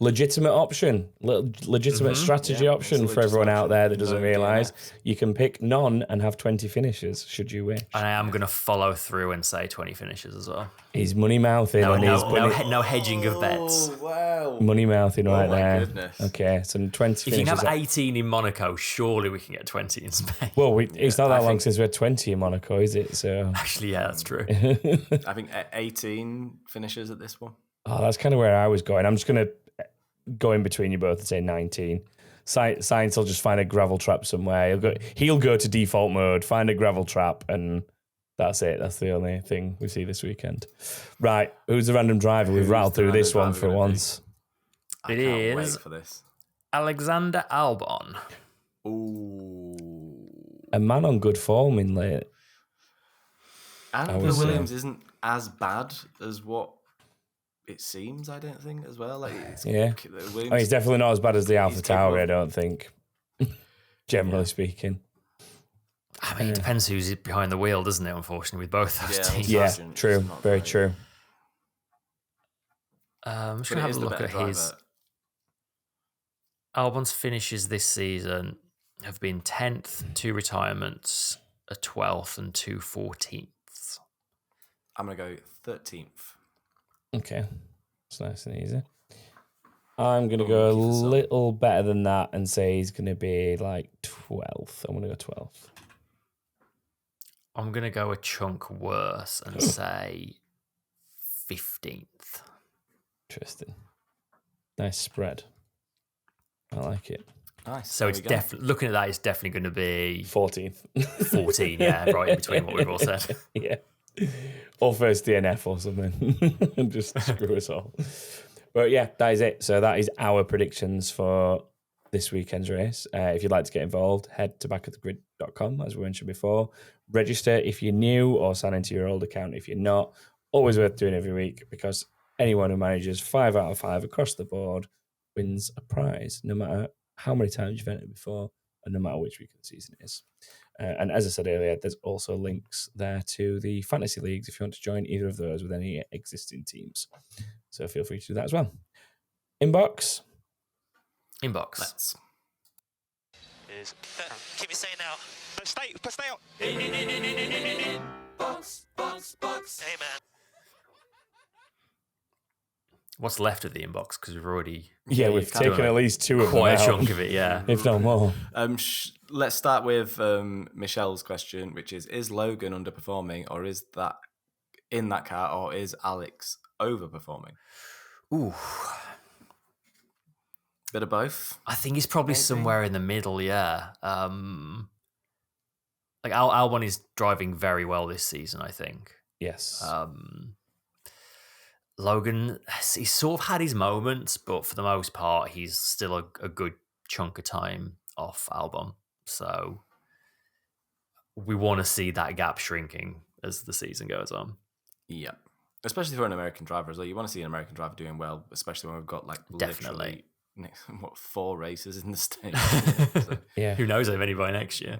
legitimate option, legitimate strategy option for everyone out there that doesn't realise. You can pick none and have 20 finishes, should you wish. And I am going to follow through and say 20 finishes as well. He's money mouthing. No hedging of bets. Wow. Money mouthing right there. Goodness. Okay, so 20 If finishes. you can have 18 in Monaco, surely we can get 20 in Spain. Well, it's not that long since we had 20 in Monaco, is it? So Actually, yeah, that's true. I think 18 finishes at this one. Oh, that's kind of where I was going. I'm just going to go in between you both and say 19. Sainz will just find a gravel trap somewhere. He'll go to default mode, find a gravel trap, and that's it. That's the only thing we see this weekend. Right, who's the random driver? We've rattled through this one for once. I can't wait for this. Alexander Albon. Ooh. A man on good form in late. And the Williams isn't as bad as what it seems, I don't think, as well. He's definitely not as bad as the Alpha Tauri, I don't think. Generally speaking. I mean, it depends who's behind the wheel, doesn't it, unfortunately, with both those teams. Yeah, true. Very true. I'm just going to have a look at his... Albon's finishes this season have been 10th, 2 retirements, a 12th, and 2 14th. I'm going to go 13th. Okay, it's nice and easy. I'm going to go a little better than that and say he's going to be like 12th. I'm going to go 12th. I'm going to go a chunk worse and say 15th. Interesting. Nice spread. I like it. Nice. So it's definitely, looking at that, it's definitely going to be 14th. 14, yeah, right in between what we've all said. Yeah. Or first DNF or something. And just screw us all. But yeah, that is it. So that is our predictions for this weekend's race. If you'd like to get involved, head to backofthegrid.com, as we mentioned before. Register if you're new or sign into your old account if you're not. Always worth doing every week because anyone who manages 5 out of 5 across the board wins a prize, no matter how many times you've entered before and no matter which week of the season it is. And as I said earlier, there's also links there to the fantasy leagues if you want to join either of those with any existing teams. So feel free to do that as well. Inbox. Let's. Keep it saying now. Stay out. Box. Hey, man. What's left of the inbox? Because we've already... Yeah, we've taken at least 2 of them quite a out. chunk of it, yeah. If not more. Let's start with Michelle's question, which is Logan underperforming, or is that in that car, or is Alex overperforming? Ooh. Bit of both. I think he's probably somewhere in the middle, yeah. Like Albon is driving very well this season, I think. Yes. Logan, he's sort of had his moments, but for the most part, he's still a good chunk of time off Albon. So we want to see that gap shrinking as the season goes on. Yeah. Especially for an American driver as well. You want to see an American driver doing well, especially when we've got Definitely. literally 4 races in the state. So, yeah. Who knows if any by next year.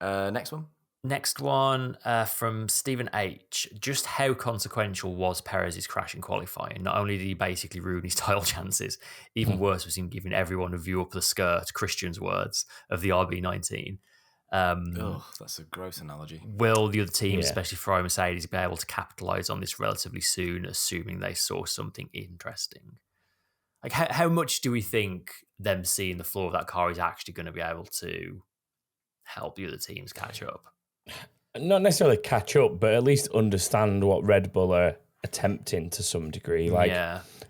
Yeah. Next one. Next one from Stephen H. Just how consequential was Perez's crash in qualifying? Not only did he basically ruin his title chances, even worse was him giving everyone a view up the skirt, Christian's words, of the RB19. That's a gross analogy. Will the other team, especially Ferrari Mercedes, be able to capitalise on this relatively soon, assuming they saw something interesting? Like, how much do we think them seeing the floor of that car is actually going to be able to help the other teams catch up? Not necessarily catch up, but at least understand what Red Bull are attempting to some degree. Like,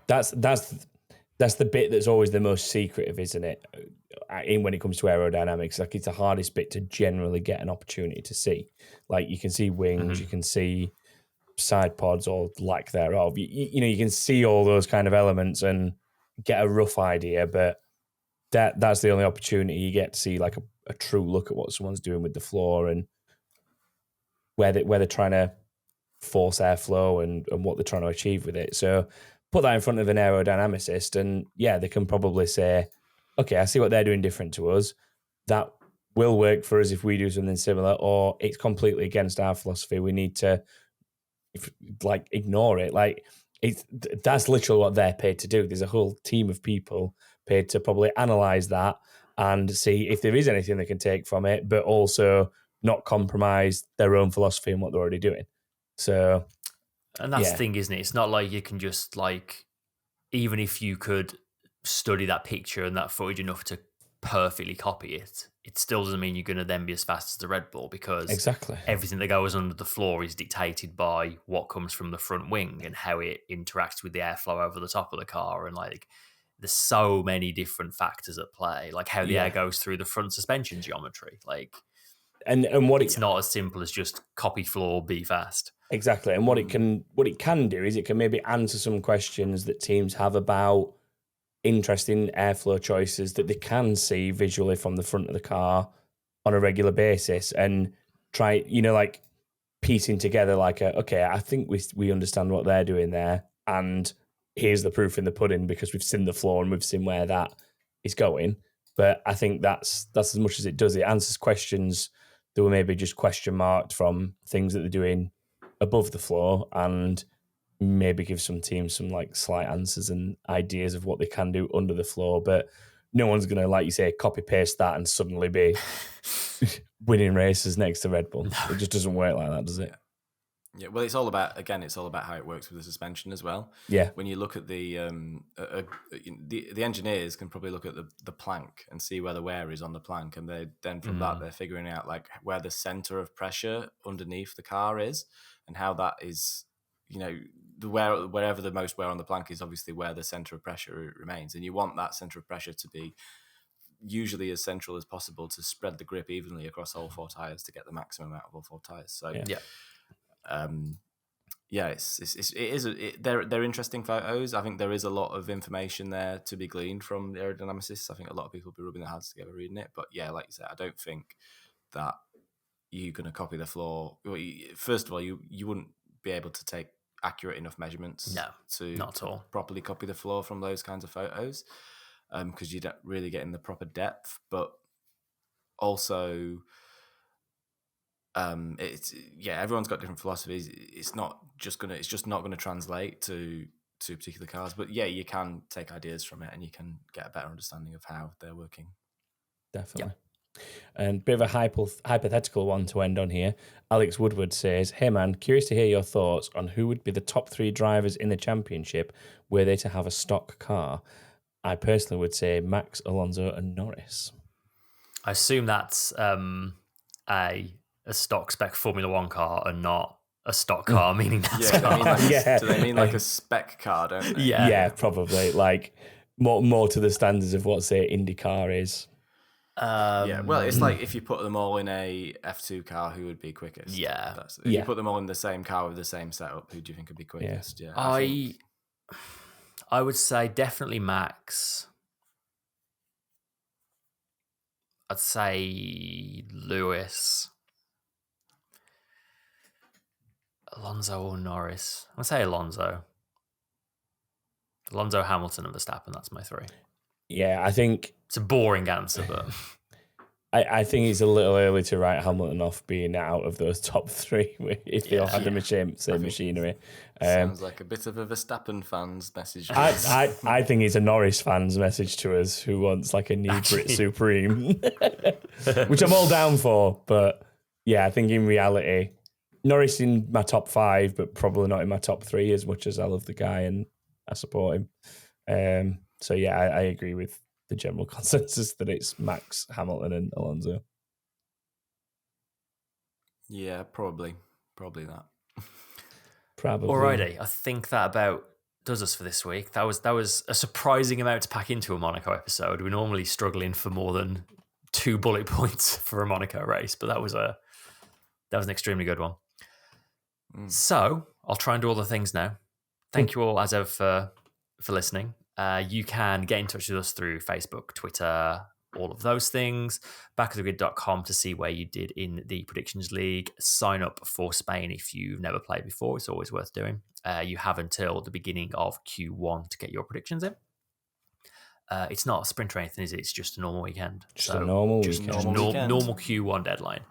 that's the bit that's always the most secretive, isn't it? When it comes to aerodynamics, like it's the hardest bit to generally get an opportunity to see. Like you can see wings, you can see side pods or lack thereof. You know, you can see all those kind of elements and get a rough idea, but that's the only opportunity you get to see like a true look at what someone's doing with the floor and where they're trying to force airflow and what they're trying to achieve with it. So put that in front of an aerodynamicist and they can probably say, okay, I see what they're doing different to us. That will work for us if we do something similar, or it's completely against our philosophy. We need to ignore it. Like that's literally what they're paid to do. There's a whole team of people paid to probably analyze that and see if there is anything they can take from it, but also not compromise their own philosophy and what they're already doing. So, and that's the thing, isn't it? It's not like you can just even if you could study that picture and that footage enough to perfectly copy it, it still doesn't mean you're going to then be as fast as the Red Bull, because everything that goes under the floor is dictated by what comes from the front wing and how it interacts with the airflow over the top of the car. And there's so many different factors at play, like how the air goes through the front suspension geometry. And what it's not as simple as just copy floor, be fast. Exactly. And what it can do is it can maybe answer some questions that teams have about interesting airflow choices that they can see visually from the front of the car on a regular basis, and try, piecing together okay, I think we understand what they're doing there, and here's the proof in the pudding because we've seen the floor and we've seen where that is going. But I think that's as much as it does. It answers questions that were maybe just question marked from things that they're doing above the floor, and maybe give some teams some slight answers and ideas of what they can do under the floor. But no one's going to, like you say, copy paste that and suddenly be winning races next to Red Bull. No. It just doesn't work like that, does it? Yeah, well, it's all about how it works with the suspension as well. Yeah. When you look at the engineers can probably look at the plank and see where the wear is on the plank, and then from that they're figuring out where the center of pressure underneath the car is, and how that is, wherever the most wear on the plank is, obviously where the center of pressure remains, and you want that center of pressure to be usually as central as possible to spread the grip evenly across all four tires to get the maximum out of all four tires. So they're interesting photos. I think there is a lot of information there to be gleaned from the aerodynamicists. I think a lot of people will be rubbing their hands together reading it. But yeah, like you said, I don't think that you're going to copy the floor. First of all, you wouldn't be able to take accurate enough measurements to properly copy the floor from those kinds of photos, because you don't really get in the proper depth. But also, everyone's got different philosophies. It's just not gonna translate to particular cars. But yeah, you can take ideas from it and you can get a better understanding of how they're working. Definitely. And a bit of a hypothetical one to end on here. Alex Woodward says, "Hey man, curious to hear your thoughts on who would be the top 3 drivers in the championship were they to have a stock car. I personally would say Max, Alonso, and Norris." I assume that's a stock spec Formula One car and not a stock car, meaning that's do they mean a spec car, don't they? Yeah, probably. More to the standards of what, say, IndyCar is. Well, it's if you put them all in a F2 car, who would be quickest? Yeah. If you put them all in the same car with the same setup, who do you think would be quickest? Yeah. I would say definitely Max. I'd say Lewis. Alonso or Norris? I'd say Alonso. Alonso, Hamilton, and Verstappen. That's my 3. Yeah, I think it's a boring answer, but I think it's a little early to write Hamilton off being out of those top 3 if they all had the same machinery. Sounds like a bit of a Verstappen fans message. I think it's a Norris fans message to us who wants a new Brit Supreme, which I'm all down for. But yeah, I think in reality, Norris in my top 5, but probably not in my top 3 as much as I love the guy and I support him. So yeah, I agree with the general consensus that it's Max, Hamilton, and Alonso. Yeah, probably that. Probably. Alrighty, I think that about does us for this week. That was a surprising amount to pack into a Monaco episode. We're normally struggling for more than 2 bullet points for a Monaco race, but that was an extremely good one. So I'll try and do all the things now. Thank you all as ever for listening. You can get in touch with us through Facebook, Twitter, all of those things. Backofthegrid.com to see where you did in the Predictions League. Sign up for Spain if you've never played before. It's always worth doing. You have until the beginning of Q1 to get your predictions in. It's not a sprint or anything, is it? It's just a normal weekend. Just a normal weekend. Normal Q1 deadline.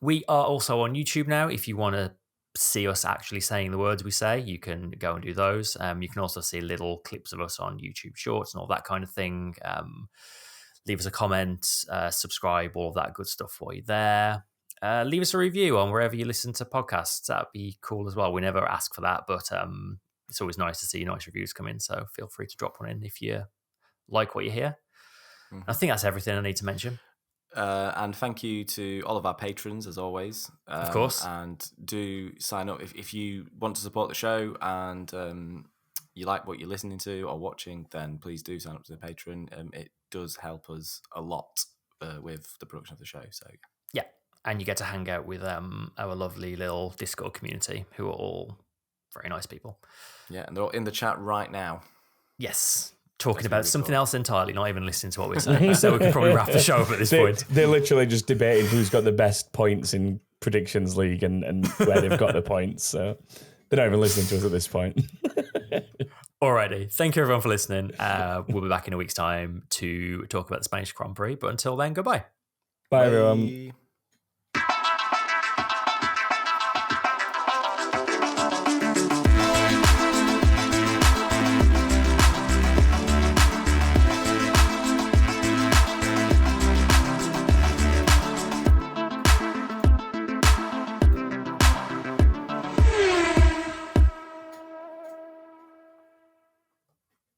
We are also on YouTube now if you want to see us actually saying the words we say, you can go and do those. You can also see little clips of us on YouTube Shorts and all that kind of thing. Leave us a comment, subscribe, all of that good stuff for you there. Leave us a review on wherever you listen to podcasts. That'd be cool as well. We never ask for that, but it's always nice to see nice reviews come in. So feel free to drop one in if you like what you hear. Mm-hmm. I think that's everything I need to mention. And thank you to all of our patrons, as always. Of course. And do sign up if you want to support the show and you like what you're listening to or watching, then please do sign up to the Patreon. It does help us a lot with the production of the show. So yeah, and you get to hang out with our lovely little Discord community, who are all very nice people. Yeah, and they're all in the chat right now. Yes. Talking about something else entirely, not even listening to what we're saying. So we could probably wrap the show up at this point. They're literally just debating who's got the best points in Predictions League and where they've got the points. So they're not even listening to us at this point. Alrighty. Thank you everyone for listening. We'll be back in a week's time to talk about the Spanish Grand Prix. But until then, goodbye. Bye everyone.